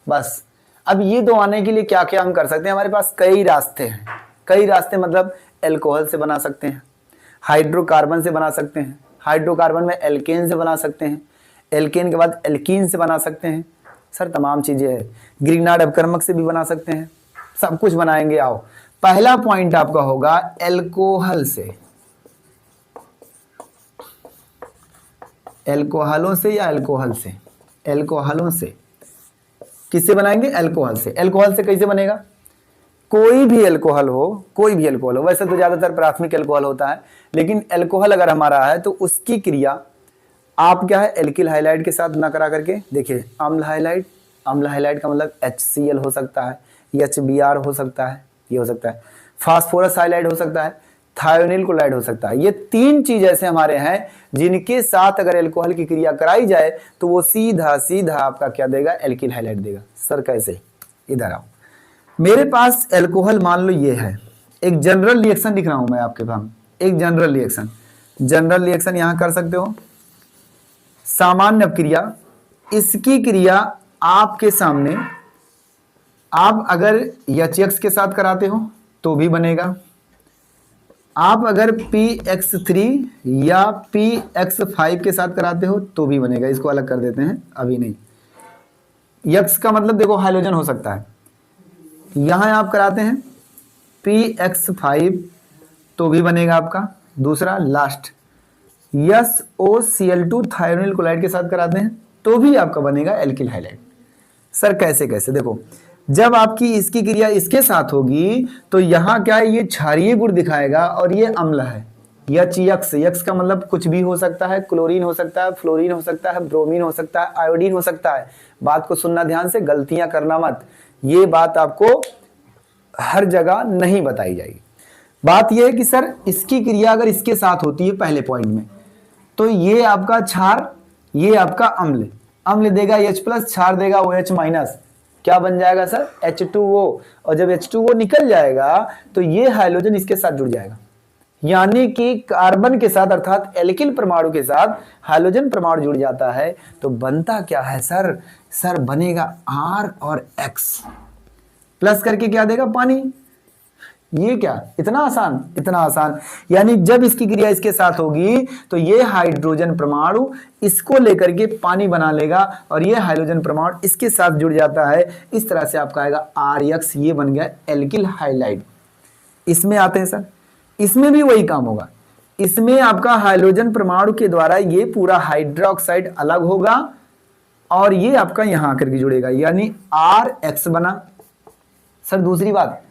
बस। अब ये दो आने के लिए क्या क्या हम कर सकते हैं, हमारे पास कई रास्ते हैं। कई रास्ते मतलब एल्कोहल से बना सकते हैं, हाइड्रोकार्बन से बना सकते हैं, हाइड्रोकार्बन में एल्केन से बना सकते हैं, एल्केन के बाद एल्कीन से बना सकते हैं। सर तमाम चीजें हैं, ग्रिग्नार्ड अपकर्मक से भी बना सकते हैं, सब कुछ बनाएंगे। आओ, पहला पॉइंट आपका होगा एल्कोहल से, एल्कोहलों से या एल्कोहल से, एल्कोहलों से। किससे बनाएंगे? एल्कोहल से। एल्कोहल से कैसे बनेगा? कोई भी एल्कोहल हो, कोई भी एल्कोहल हो, वैसे तो ज्यादातर प्राथमिक एल्कोहल होता है, लेकिन एल्कोहल अगर हमारा है तो उसकी क्रिया आप क्या है एल्किल हाइलाइड के साथ ना करा करके देखिए, अम्ल हाइलाइड, अम्ल हाइलाइड का मतलब HCl हो सकता है, HBr हो सकता है, ये हो सकता है, फास्फोरस हाइलाइड हो सकता है, थायोनिल क्लोराइड हो सकता है। ये तीन चीज ऐसे हमारे हैं जिनके साथ अगर एल्कोहल की क्रिया कराई जाए तो वो सीधा सीधा आपका क्या देगा? एल्किल हाइलाइड देगा। सर कैसे? इधर आओ, मेरे पास एल्कोहल मान लो ये है, एक जनरल रिएक्शन लिख रहा हूं मैं आपके पास, एक जनरल रिएक्शन, जनरल रिएक्शन यहां कर सकते हो, सामान्य क्रिया, इसकी क्रिया आपके सामने, आप अगर HX के साथ कराते हो तो भी बनेगा, आप अगर PX3 या PX5 के साथ कराते हो तो भी बनेगा। इसको अलग कर देते हैं, अभी नहीं। यक्स का मतलब देखो हाइड्रोजन हो सकता है, यहां आप कराते हैं PX5 तो भी बनेगा आपका। दूसरा लास्ट SOCl2 थायोनिल क्लोराइड के साथ कराते हैं तो भी आपका बनेगा एल्किल हाइलाइड। सर कैसे कैसे? देखो, जब आपकी इसकी क्रिया इसके साथ होगी तो यहां क्या है, ये क्षारीय गुण दिखाएगा और ये अम्ल है। यक्स, यक्स का मतलब कुछ भी हो सकता है, क्लोरीन हो सकता है, फ्लोरीन हो सकता है, ब्रोमीन हो सकता है, आयोडीन हो सकता है। बात को सुनना ध्यान से, गलतियां करना मत, ये बात आपको हर जगह नहीं बताई जाएगी। बात यह है कि सर इसकी क्रिया अगर इसके साथ होती है पहले पॉइंट में तो ये आपका क्षार, ये आपका अम्ल, अम्ल देगा H+, क्षार देगा OH-, क्या बन जाएगा सर? H2O। और जब H2O निकल जाएगा तो ये हाइड्रोजन इसके साथ जुड़ जाएगा, यानी कि कार्बन के साथ अर्थात एल्किल परमाणु के साथ हाइड्रोजन परमाणु जुड़ जाता है तो बनता क्या है सर? सर बनेगा R और X, प्लस करके क्या देगा? पानी। ये क्या, इतना आसान? इतना आसान। यानी जब इसकी क्रिया इसके साथ होगी तो ये हाइड्रोजन परमाणु इसको लेकर के पानी बना लेगा और ये हाइड्रोजन परमाणु इसके साथ जुड़ जाता है। इस तरह से आपका आएगा RX, ये बन गया एल्किल हाइलाइड। इसमें आते हैं सर, इसमें भी वही काम होगा। इसमें आपका हाइड्रोजन परमाणु के द्वारा ये पूरा हाइड्रोक्साइड अलग होगा और ये आपका यहां आकर के जुड़ेगा, यानी RX बना। सर दूसरी बात,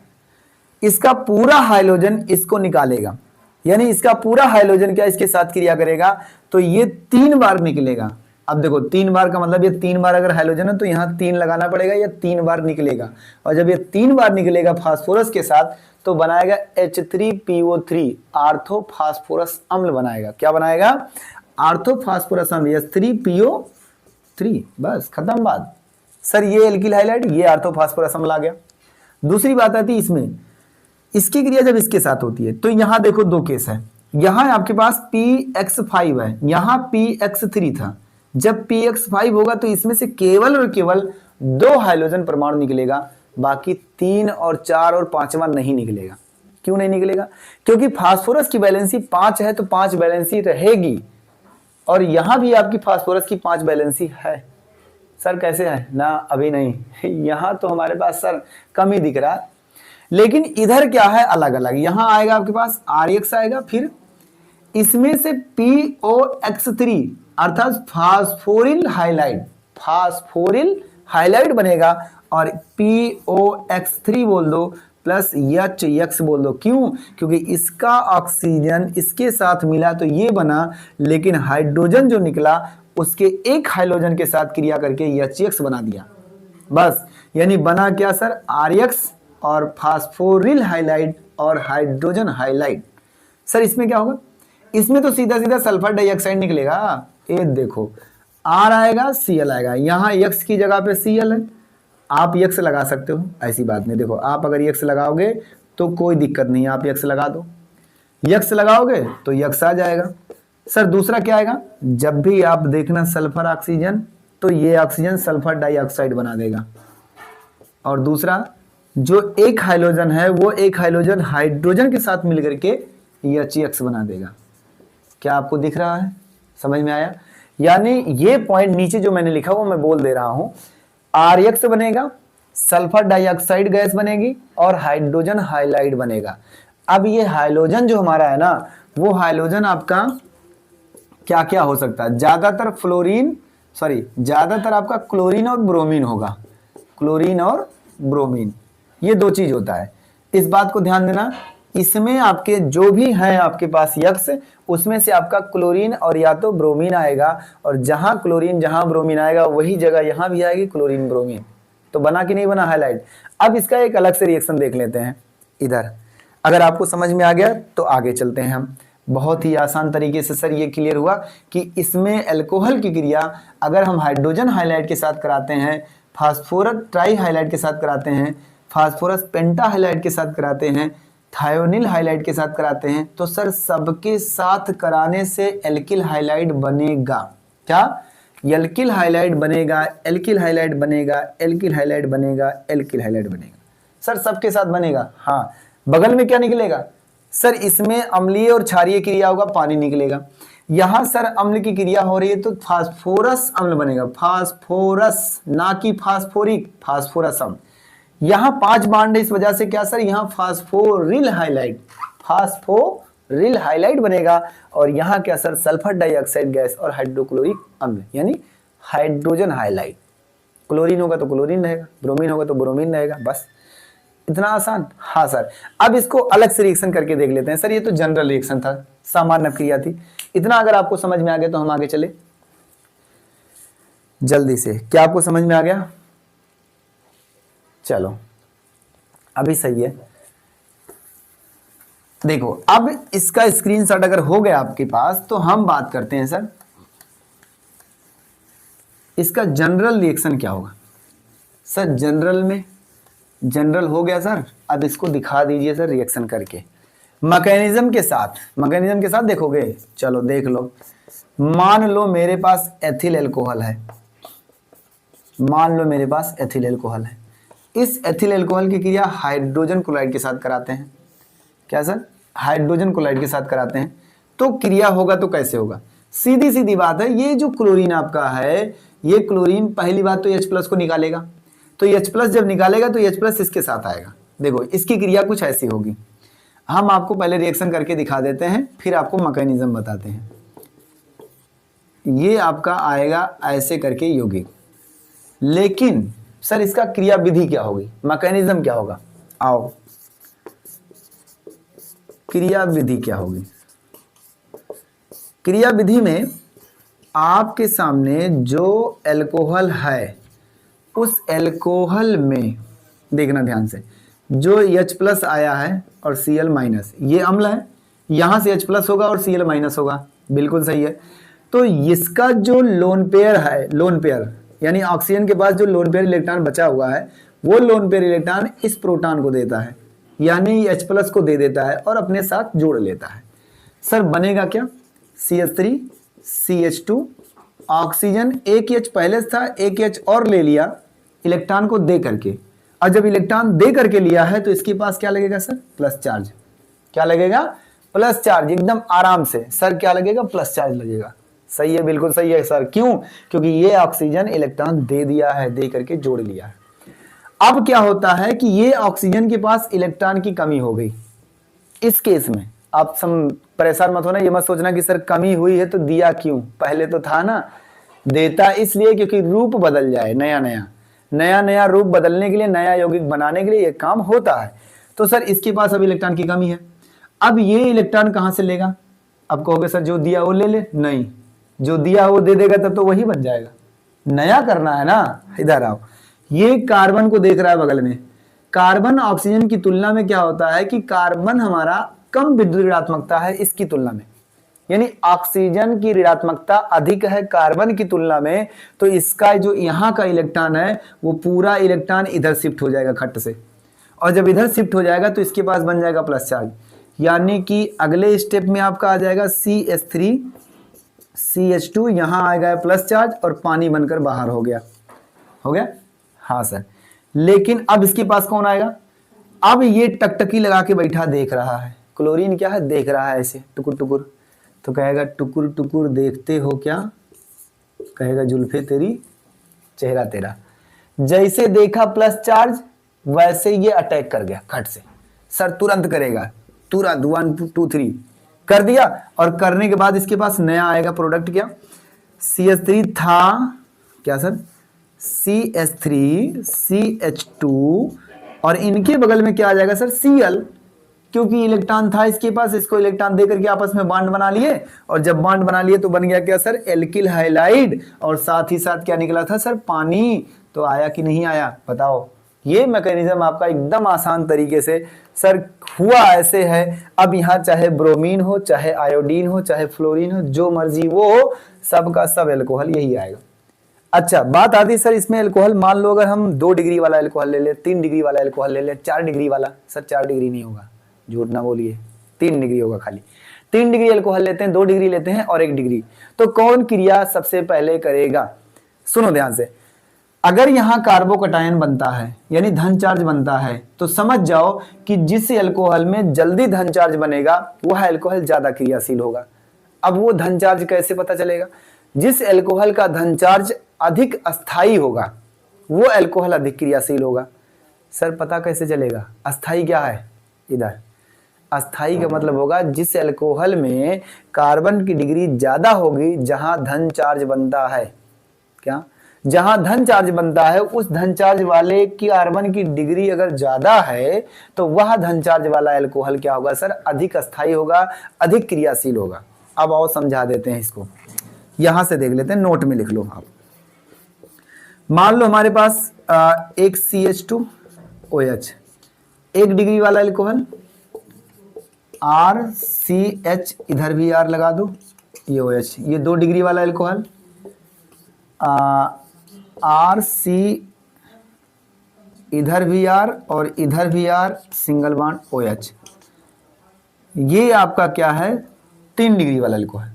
इसका पूरा हाइड्रोजन इसको निकालेगा, यानी इसका पूरा हाइड्रोजन क्या इसके साथ क्रिया करेगा तो ये 3 बार निकलेगा। अब देखो 3 बार का मतलब ये 3 बार अगर हाइड्रोजन है तो यहां 3 लगाना पड़ेगा, या 3 बार निकलेगा। और जब ये 3 बार निकलेगा फास्फोरस के साथ तो बनाएगा H3PO3, आर्थोफास्फोरस अम्ल बनाएगा। क्या बनाएगा? आर्थोफास्फोरस अम्ल, H3PO3। बस खत्म बात। सर ये एल्किल हाइलाइड, ये आर्थोफास्फोरस अम्ल आ गया। दूसरी बात आती है इसमें, इसकी क्रिया जब इसके साथ होती है तो यहां देखो 2 केस है, यहां आपके पास PX5 है, यहां PX3 था। जब PX5 होगा तो इसमें से केवल और केवल 2 हाइड्रोजन परमाणु निकलेगा, बाकी 3 और 4 और 5वां नहीं निकलेगा। क्यों नहीं निकलेगा? क्योंकि फास्फोरस की वैलेंसी 5 है तो 5 वैलेंसी रहेगी, और यहां भी आपकी फास्फोरस की 5 वैलेंसी है। सर कैसे है ना? अभी नहीं, यहां तो हमारे पास सर कम ही दिख रहा है, लेकिन इधर क्या है अलग अलग। यहां आएगा आपके पास RX आएगा, फिर इसमें से POX3 अर्थात फास्फोरिल हाइलाइड, फास्फोरिल हाइलाइड बनेगा, और POX3 बोल दो प्लस HX बोल दो। क्यों? क्योंकि इसका ऑक्सीजन इसके साथ मिला तो ये बना, लेकिन हाइड्रोजन जो निकला उसके एक हाइड्रोजन के साथ क्रिया करके HX बना दिया। बस, यानी बना क्या सर? RX और फास्फोरिल हाइलाइड और हाइड्रोजन हाइलाइड। सर इसमें क्या होगा, इसमें तो सीधा सीधा सल्फर डाइऑक्साइड निकलेगा। ये देखो R आएगा Cl आएगा, यहाँ X की जगह पे Cl है, आप X लगा सकते हो, ऐसी बात नहीं। देखो आप अगर X लगाओगे तो कोई दिक्कत नहीं है, आप X लगा दो, X लगाओगे तो X आ जाएगा। सर दूसरा क्या आएगा, जब भी आप देखना सल्फर ऑक्सीजन तो ये ऑक्सीजन सल्फर डाइऑक्साइड बना देगा, और दूसरा जो एक हाइड्रोजन है वो एक हाइड्रोजन हाइड्रोजन के साथ मिलकर के HX बना देगा। क्या आपको दिख रहा है, समझ में आया? यानी ये पॉइंट नीचे जो मैंने लिखा वो मैं बोल दे रहा हूं, RX बनेगा, सल्फर डाइऑक्साइड गैस बनेगी और हाइड्रोजन हाइलाइड बनेगा। अब ये हाइड्रोजन जो हमारा है ना, वो हाइड्रोजन आपका क्या क्या हो सकता है, ज्यादातर आपका क्लोरीन और ब्रोमीन होगा, क्लोरीन और ब्रोमीन, ये दो चीज होता है। इस बात को ध्यान देना, इसमें आपके जो भी हैं आपके पास यक्स, उसमें से आपका क्लोरीन और या तो ब्रोमीन आएगा, और जहां क्लोरीन जहां ब्रोमीन आएगा वही जगह यहां भी आएगी क्लोरीन ब्रोमीन। तो बना कि नहीं बना हाइलाइट? अब इसका एक अलग से रिएक्शन देख लेते हैं इधर। अगर आपको समझ में आ गया तो आगे चलते हैं हम। बहुत ही आसान तरीके से सर ये क्लियर हुआ कि इसमें अल्कोहल की क्रिया अगर हम हाइड्रोजन हाइलाइट के साथ कराते हैं, फास्फोरस ट्राई हाइलाइट के साथ कराते हैं, फास्फोरस पेंटा हाइलाइट के साथ कराते हैं, थायोनिल हाइलाइट के साथ कराते हैं, तो सर सबके साथ कराने से एल्किल हाइलाइट बनेगा। क्या? एल्किल हाइलाइट बनेगा, एल्किल हाइलाइट बनेगा, एल्किल हाइलाइट बनेगा, एल्किल हाइलाइट बनेगा। सर सबके साथ बनेगा। हाँ, बगल में क्या निकलेगा? सर इसमें अम्लीय और क्षारीय क्रिया होगा, पानी निकलेगा। यहां सर अम्ल की क्रिया हो रही है तो फास्फोरस अम्ल बनेगा, फास्फोरस, ना कि फास्फोरिक, फास्फोरस अम्ल। यहां 5 बांड है, इस वजह से क्या सर, यहां फास्फोरिल हाइलाइट बनेगा, और यहां क्या सर, सल्फर डाइऑक्साइड गैस और हाइड्रोक्लोरिक अम्ल यानी हाइड्रोजन हाइलाइट। क्लोरीन होगा तो क्लोरीन रहेगा, ब्रोमीन होगा तो ब्रोमीन रहेगा, बस इतना आसान। हाँ सर, अब इसको अलग से रिएक्शन करके देख लेते हैं। सर ये तो जनरल रिएक्शन था, सामान्य क्रिया थी। इतना अगर आपको समझ में आ गया तो हम आगे चले जल्दी से। क्या आपको समझ में आ गया? चलो अभी सही है। देखो अब इसका स्क्रीनशॉट अगर हो गया आपके पास तो हम बात करते हैं सर इसका जनरल रिएक्शन क्या होगा। सर जनरल हो गया सर, अब इसको दिखा दीजिए सर रिएक्शन करके मैकेनिज्म के साथ देखोगे। चलो देख लो, मान लो मेरे पास एथिल अल्कोहल है, इस एथिल अल्कोहल की क्रिया हाइड्रोजन क्लोराइड के साथ कराते हैं। क्या सर? हाइड्रोजन क्लोराइड के साथ कराते हैं, तो क्रिया होगा तो कैसे होगा? सीधी सीधी बात है, ये जो क्लोरीन आपका है, ये क्लोरीन पहली बात तो H+ को निकालेगा, तो H+ जब निकालेगा तो H+ इसके साथ आएगा। देखो इसकी क्रिया कुछ ऐसी होगी, हम आपको पहले रिएक्शन करके दिखा देते हैं, फिर आपको मैकेनिज्म बताते हैं। ये आपका आएगा ऐसे करके यौगिक, लेकिन सर इसका क्रिया विधि क्या होगी, मैकेनिज्म क्या होगा? आओ, क्रिया विधि क्या होगी? क्रिया विधि में आपके सामने जो अल्कोहल है, उस अल्कोहल में देखना ध्यान से, जो H+ आया है और Cl-, ये अम्ल है, यहां से H+ होगा और Cl- होगा, बिल्कुल सही है। तो इसका जो लोन पेयर यानी ऑक्सीजन के पास जो लोन पेयर इलेक्ट्रॉन बचा हुआ है, वो लोन पेयर इलेक्ट्रॉन इस प्रोटॉन को देता है, यानी H+ को दे देता है और अपने साथ जोड़ लेता है। सर बनेगा क्या? CH3 CH2, ऑक्सीजन एक H पहले था, एक H और ले लिया इलेक्ट्रॉन को दे करके, और जब इलेक्ट्रॉन दे करके लिया है तो इसके पास क्या लगेगा सर? Plus charge. क्या लगेगा? प्लस चार्ज, एकदम आराम से। सर क्या लगेगा? प्लस चार्ज लगेगा। सही है, बिल्कुल सही है सर। क्यों? क्योंकि ये ऑक्सीजन इलेक्ट्रॉन दे दिया है, दे करके जोड़ लिया है। अब क्या होता है कि ये ऑक्सीजन के पास इलेक्ट्रॉन की कमी हो गई। इस केस में आप परेशान मत होना, ये मत सोचना कि सर कमी हुई है तो दिया क्यों, पहले तो था ना। देता इसलिए क्योंकि रूप बदल जाए, नया रूप बदलने के लिए, नया यौगिक बनाने के लिए ये काम होता है। तो सर इसके पास अब इलेक्ट्रॉन की कमी है, अब ये इलेक्ट्रॉन कहां से लेगा? अब कहोगे सर जो दिया वो ले ले, नहीं, जो दिया वो दे देगा तब तो वही बन जाएगा। नया करना है ना। इधर आओ, ये कार्बन को देख रहा है बगल में, कार्बन ऑक्सीजन की तुलना में क्या होता है कि कार्बन हमारा कम विद्युत ऋणात्मकता है इसकी तुलना में, यानी ऑक्सीजन की ऋणात्मकता अधिक है कार्बन की तुलना में, तो इसका जो यहाँ का इलेक्ट्रॉन है वो पूरा इलेक्ट्रॉन इधर शिफ्ट हो जाएगा खट्ट से, और जब इधर शिफ्ट हो जाएगा तो इसके पास बन जाएगा प्लस चार्ज, यानी कि अगले स्टेप में आपका आ जाएगा CH3 CH2, यहाँ आएगा प्लस चार्ज और पानी बनकर बाहर हो गया हाँ सर। लेकिन अब इसके पास कौन आएगा, अब ये टकटकी लगा के बैठा देख रहा है, क्लोरीन क्या है देख रहा है ऐसे टुकुर टुकुर, तो कहेगा टुकुर टुकुर देखते हो क्या, कहेगा जुल्फे तेरी चेहरा तेरा। जैसे देखा प्लस चार्ज वैसे ये अटैक कर गया खट से, सर तुरंत करेगा, तुरंत 1 2 3 कर दिया, और करने के बाद इसके पास नया आएगा प्रोडक्ट क्या, CH3 था क्या सर, CH3 CH2, और इनके बगल में क्या आ जाएगा सर Cl, क्योंकि इलेक्ट्रॉन था इसके पास, इसको इलेक्ट्रॉन दे करके आपस में बॉन्ड बना लिए, और जब बॉन्ड बना लिए तो बन गया क्या सर एल्किल हाइलाइड, और साथ ही साथ क्या निकला था सर पानी। तो आया कि नहीं आया बताओ। ये मैकेनिज्म आपका एकदम आसान तरीके से सर हुआ ऐसे है। अब यहाँ चाहे ब्रोमीन हो, चाहे आयोडीन हो, चाहे फ्लोरीन हो, जो मर्जी वो हो, सबका सब एल्कोहल यही आएगा। अच्छा बात आती है सर इसमें एल्कोहल, मान लो अगर हम 2 डिग्री वाला एल्कोहल ले ले, 3 डिग्री वाला एल्कोहल ले ले, 4 डिग्री वाला, सर 4 डिग्री नहीं होगा, झूठ ना बोलिए, 3 डिग्री होगा खाली। 3 डिग्री एल्कोहल लेते हैं, 2 डिग्री लेते हैं और 1 डिग्री, तो कौन क्रिया सबसे पहले करेगा? सुनो ध्यान से, अगर यहाँ कार्बोकटायन बनता है यानी धन चार्ज बनता है, तो समझ जाओ कि जिस एल्कोहल में जल्दी धन चार्ज बनेगा वह एल्कोहल ज्यादा क्रियाशील होगा। अब वो धन चार्ज कैसे पता चलेगा? जिस एल्कोहल का धन चार्ज अधिक अस्थाई होगा वो एल्कोहल अधिक क्रियाशील होगा। सर पता कैसे चलेगा? अस्थाई क्या है? इधर अस्थाई का मतलब होगा जिस एल्कोहल में कार्बन की डिग्री ज्यादा होगी, जहां धन चार्ज बनता है, क्या जहां धन चार्ज बनता है उस धन चार्ज वाले की कार्बन की डिग्री अगर ज्यादा है तो वह धन चार्ज वाला एल्कोहल क्या होगा सर? अधिक अस्थाई होगा, अधिक क्रियाशील होगा। अब आओ समझा देते हैं इसको, यहां से देख लेते हैं, नोट में लिख लो आप। मान लो हमारे पास एक CH2OH 1 डिग्री वाला एल्कोहल, RCH इधर भी R लगा दो, ये OH, ये 2 डिग्री वाला एल्कोहल, RC इधर भी R और इधर भी R, सिंगल बॉन्ड OH। ये आपका क्या है? 3 डिग्री वाला एल्कोहल।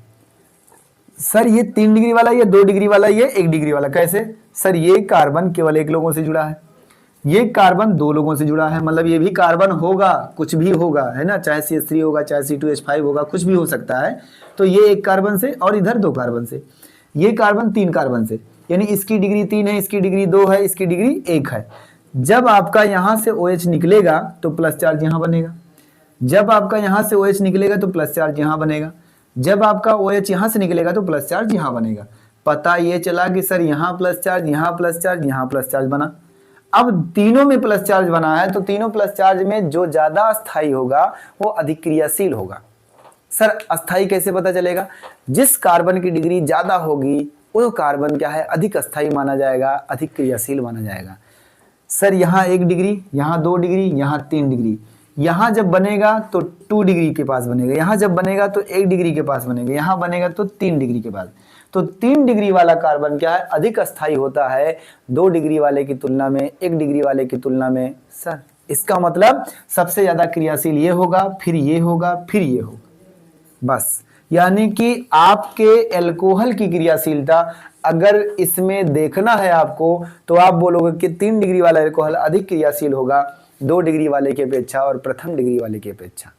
सर ये 3 डिग्री वाला, ये 2 डिग्री वाला, ये 1 डिग्री वाला, कैसे? सर ये कार्बन केवल 1 लोगों से जुड़ा है, ये कार्बन 2 लोगों से जुड़ा है, मतलब ये भी कार्बन होगा, कुछ भी होगा, है ना, चाहे CH3 होगा, चाहे C2H5 होगा, कुछ भी हो सकता है। तो ये 1 कार्बन से और इधर 2 कार्बन से, ये कार्बन 3 कार्बन से, यानी इसकी डिग्री 3 है, इसकी डिग्री 2 है, इसकी डिग्री 1 है। जब आपका यहां से OH निकलेगा तो प्लस चार्ज यहां बनेगा, जब आपका यहां से OH निकलेगा तो प्लस चार्ज यहां बनेगा, जब आपका OH यहां से निकलेगा तो प्लस चार्ज यहां बनेगा। पता ये चला कि सर यहां प्लस चार्ज, यहां प्लस चार्ज, यहां प्लस चार्ज बना। अब तीनों में प्लस चार्ज बना है तो तीनों प्लस चार्ज में जो ज्यादा अस्थाई होगा वो अधिक क्रियाशील होगा। सर अस्थाई कैसे पता चलेगा? जिस कार्बन की डिग्री ज्यादा होगी वो कार्बन क्या है? अधिक अस्थाई माना जाएगा, अधिक क्रियाशील माना जाएगा। सर यहाँ 1 डिग्री, यहाँ 2 डिग्री, यहाँ 3 डिग्री, यहाँ जब बनेगा तो 2 डिग्री के पास बनेगा, यहाँ जब बनेगा तो 1 डिग्री के पास बनेगा, यहाँ बनेगा तो 3 डिग्री के पास। तो 3 डिग्री वाला कार्बन क्या है? अधिक अस्थाई होता है 2 डिग्री वाले की तुलना में, 1 डिग्री वाले की तुलना में। सर इसका मतलब सबसे ज्यादा क्रियाशील ये होगा, फिर ये होगा, फिर ये होगा, बस। यानी कि आपके एल्कोहल की क्रियाशीलता अगर इसमें देखना है आपको तो आप बोलोगे कि 3 डिग्री वाला एल्कोहल अधिक क्रियाशील होगा 2 डिग्री वाले की अपेक्षा और प्रथम डिग्री वाले की अपेक्षा।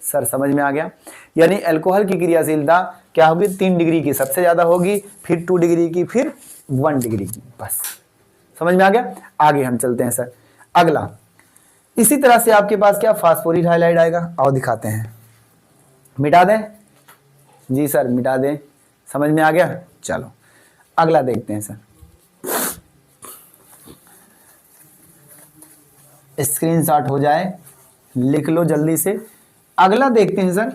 सर समझ में आ गया? यानी अल्कोहल की क्रियाशीलता क्या होगी? 3 डिग्री की सबसे ज्यादा होगी, फिर 2 डिग्री की, फिर 1 डिग्री की, बस। समझ में आ गया? आगे हम चलते हैं सर। अगला इसी तरह से आपके पास क्या फास्फोरिक हाइलाइड आएगा, आओ दिखाते हैं। मिटा दें? जी सर मिटा दें। समझ में आ गया? चलो अगला देखते हैं सर। स्क्रीनशॉट हो जाए, लिख लो जल्दी से। अगला देखते हैं सर,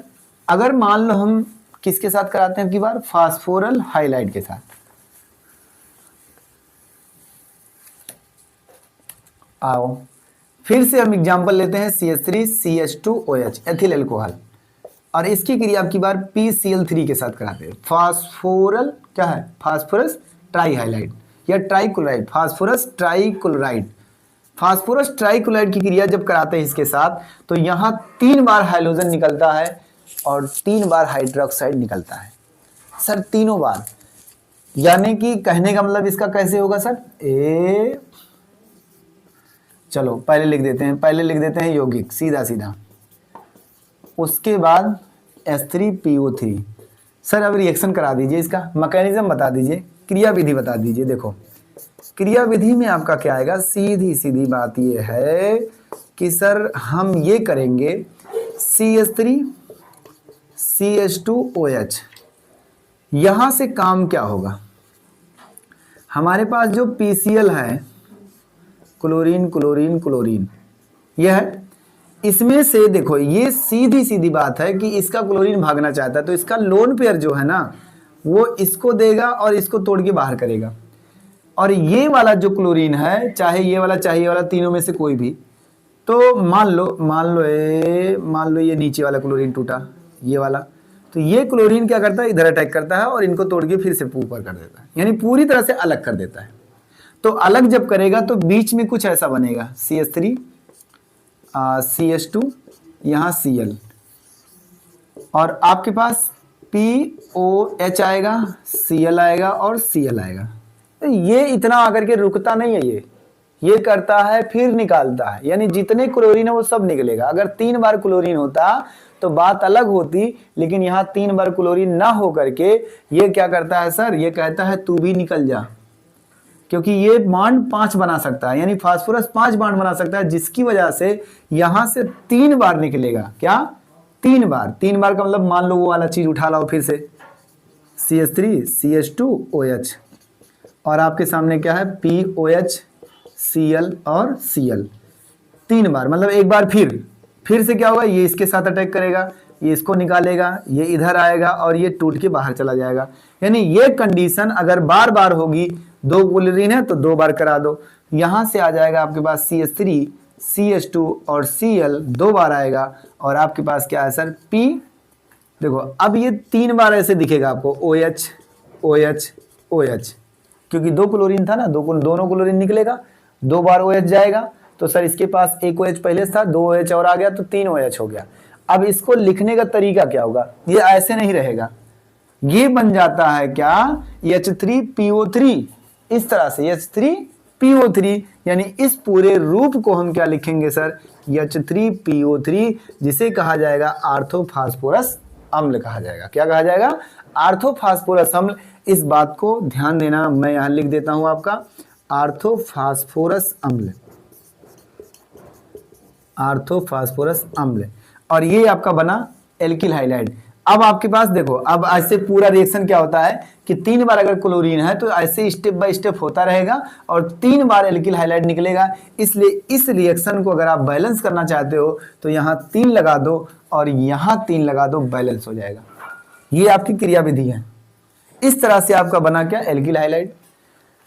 अगर मान लो हम किसके साथ कराते हैं अब की बार? फास्फोरल हाइलाइड के साथ। आओ फिर से हम एग्जांपल लेते हैं CH3CH2OH एथिल अल्कोहल, और इसकी क्रिया आपकी बार PCl3 के साथ कराते हैं। फास्फोरल क्या है, फास्फोरस ट्राईहाइलाइड या trichloride, phosphorus trichloride. Phosphorus trichloride की क्रिया जब कराते हैं इसके साथ, तो यहाँ 3 बार हाइड्रोजन निकलता है और 3 बार हाइड्रोक्साइड निकलता है सर, तीनों बार। यानी कि कहने का मतलब इसका कैसे होगा सर, चलो पहले लिख देते हैं यौगिक सीधा सीधा, उसके बाद H3PO3। सर अब रिएक्शन करा दीजिए, इसका मैकेनिज्म बता दीजिए, क्रिया विधि बता दीजिए। देखो क्रिया विधि में आपका क्या आएगा, सीधी सीधी बात ये है कि सर हम ये करेंगे CH3CH2OH। यहां से काम क्या होगा, हमारे पास जो PCl है, क्लोरीन क्लोरीन क्लोरीन, यह है, इसमें से देखो ये सीधी सीधी बात है कि इसका क्लोरीन भागना चाहता है, तो इसका लोन पेयर जो है ना वो इसको देगा और इसको तोड़ के बाहर करेगा। और ये वाला जो क्लोरीन है, चाहे ये वाला चाहे ये वाला, तीनों में से कोई भी, तो मान लो ये नीचे वाला क्लोरीन टूटा, ये वाला, तो ये क्लोरीन क्या करता है, इधर अटैक करता है और इनको तोड़ के फिर से ऊपर कर देता है, यानी पूरी तरह से अलग कर देता है। तो अलग जब करेगा तो बीच में कुछ ऐसा बनेगा, CH3 CH2 यहाँ Cl, और आपके पास POH आएगा, Cl आएगा और Cl आएगा। तो ये इतना आकर के रुकता नहीं है, ये करता है फिर निकालता है, यानी जितने क्लोरीन है वो सब निकलेगा। अगर 3 बार क्लोरीन होता तो बात अलग होती, लेकिन यहाँ 3 बार क्लोरीन ना हो करके ये क्या करता है सर, ये कहता है तू भी निकल जा, क्योंकि ये बॉन्ड 5 बना सकता है, यानी फास्फोरस 5 बॉन्ड बना सकता है, जिसकी वजह से यहां से 3 बार निकलेगा। क्या 3 बार, 3 बार का मतलब मान लो वो वाला चीज उठा लाओ फिर से, CH3CH2OH, और आपके सामने क्या है, POH Cl और Cl, 3 बार, मतलब एक बार फिर से क्या होगा, ये इसके साथ अटैक करेगा, ये इसको निकालेगा, ये इधर आएगा और ये टूट के बाहर चला जाएगा। यानी ये कंडीशन अगर बार बार होगी, 2 क्लोरीन है तो 2 बार करा दो, यहां से आ जाएगा आपके पास CH3 CH2 और Cl 2 बार आएगा, और आपके पास क्या है सर, P। देखो अब ये 3 बार ऐसे दिखेगा आपको, OH OH OH, क्योंकि 2 क्लोरीन था ना, दोनों क्लोरीन निकलेगा, 2 बार OH जाएगा, तो सर इसके पास 1 OH पहले था, 2 OH और आ गया, तो 3 OH हो गया। अब इसको लिखने का तरीका क्या होगा, ये ऐसे नहीं रहेगा, ये बन जाता है क्या, H3PO3, इस तरह से H3PO3, यानी इस पूरे रूप को हम क्या लिखेंगे सर, H3PO3, जिसे कहा जाएगा आर्थोफास्फोरस अम्ल कहा जाएगा। क्या कहा जाएगा, आर्थोफास्फोरस अम्ल। इस बात को ध्यान देना, मैं यहां लिख देता हूं आपका आर्थोफास्फोरस अम्ल, आर्थोफास्फोरस अम्ल, और ये आपका बना एल्किल हाइलाइड। अब आपके पास देखो, अब ऐसे पूरा रिएक्शन क्या होता है कि 3 बार अगर क्लोरीन है तो ऐसे स्टेप बाय स्टेप होता रहेगा और 3 बार एल्किल हाइलाइड निकलेगा। इसलिए इस रिएक्शन को अगर आप बैलेंस करना चाहते हो तो यहाँ 3 लगा दो और यहाँ 3 लगा दो, बैलेंस हो जाएगा। ये आपकी क्रिया विधि है। इस तरह से आपका बना क्या, एल्किल हाइलाइड।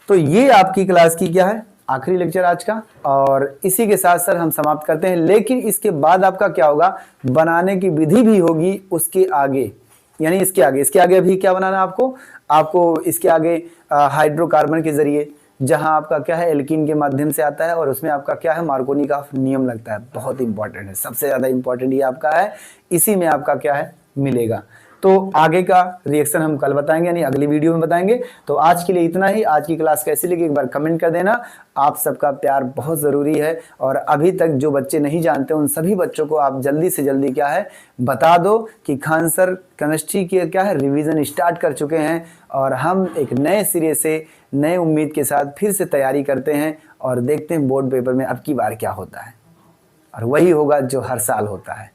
तो ये आपकी क्लास की क्या है, आखिरी लेक्चर आज का, और इसी के साथ सर हम समाप्त करते हैं। लेकिन इसके बाद आपका क्या होगा, बनाने की विधि भी होगी उसके आगे, यानी इसके आगे अभी क्या बनाना है आपको इसके आगे हाइड्रोकार्बन के जरिए, जहां आपका क्या है एल्कीन के माध्यम से आता है, और उसमें आपका क्या है मार्कोनी का नियम लगता है, बहुत इंपॉर्टेंट है, सबसे ज्यादा इंपॉर्टेंट ये आपका है, इसी में आपका क्या है मिलेगा। तो आगे का रिएक्शन हम कल बताएंगे, यानी अगली वीडियो में बताएंगे। तो आज के लिए इतना ही। आज की क्लास कैसी लगी एक बार कमेंट कर देना। आप सबका प्यार बहुत ज़रूरी है, और अभी तक जो बच्चे नहीं जानते उन सभी बच्चों को आप जल्दी से जल्दी क्या है बता दो कि खान सर केमिस्ट्री की क्या है रिवीजन स्टार्ट कर चुके हैं, और हम एक नए सिरे से नए उम्मीद के साथ फिर से तैयारी करते हैं, और देखते हैं बोर्ड पेपर में अब की बार क्या होता है, और वही होगा जो हर साल होता है।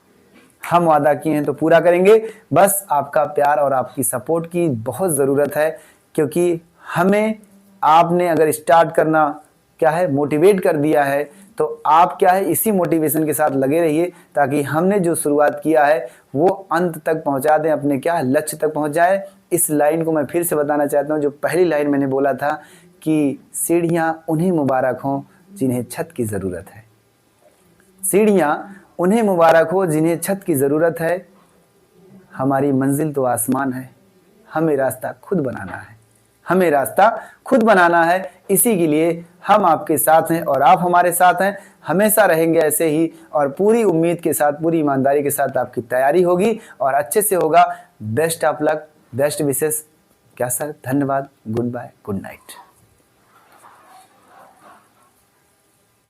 हम वादा किए हैं तो पूरा करेंगे। बस आपका प्यार और आपकी सपोर्ट की बहुत ज़रूरत है, क्योंकि हमें आपने अगर स्टार्ट करना क्या है मोटिवेट कर दिया है, तो आप क्या है इसी मोटिवेशन के साथ लगे रहिए, ताकि हमने जो शुरुआत किया है वो अंत तक पहुंचा दें, अपने क्या है लक्ष्य तक पहुंच जाए। इस लाइन को मैं फिर से बताना चाहता हूं, जो पहली लाइन मैंने बोला था कि सीढ़ियां उन्हें मुबारक हों जिन्हें छत की ज़रूरत है। सीढ़ियाँ उन्हें मुबारक हो जिन्हें छत की ज़रूरत है। हमारी मंजिल तो आसमान है, हमें रास्ता खुद बनाना है, हमें रास्ता खुद बनाना है। इसी के लिए हम आपके साथ हैं और आप हमारे साथ हैं, हमेशा रहेंगे ऐसे ही। और पूरी उम्मीद के साथ, पूरी ईमानदारी के साथ आपकी तैयारी होगी और अच्छे से होगा। बेस्ट ऑफ लक, बेस्ट विशेष। क्या सर, धन्यवाद, गुड बाय, गुड नाइट।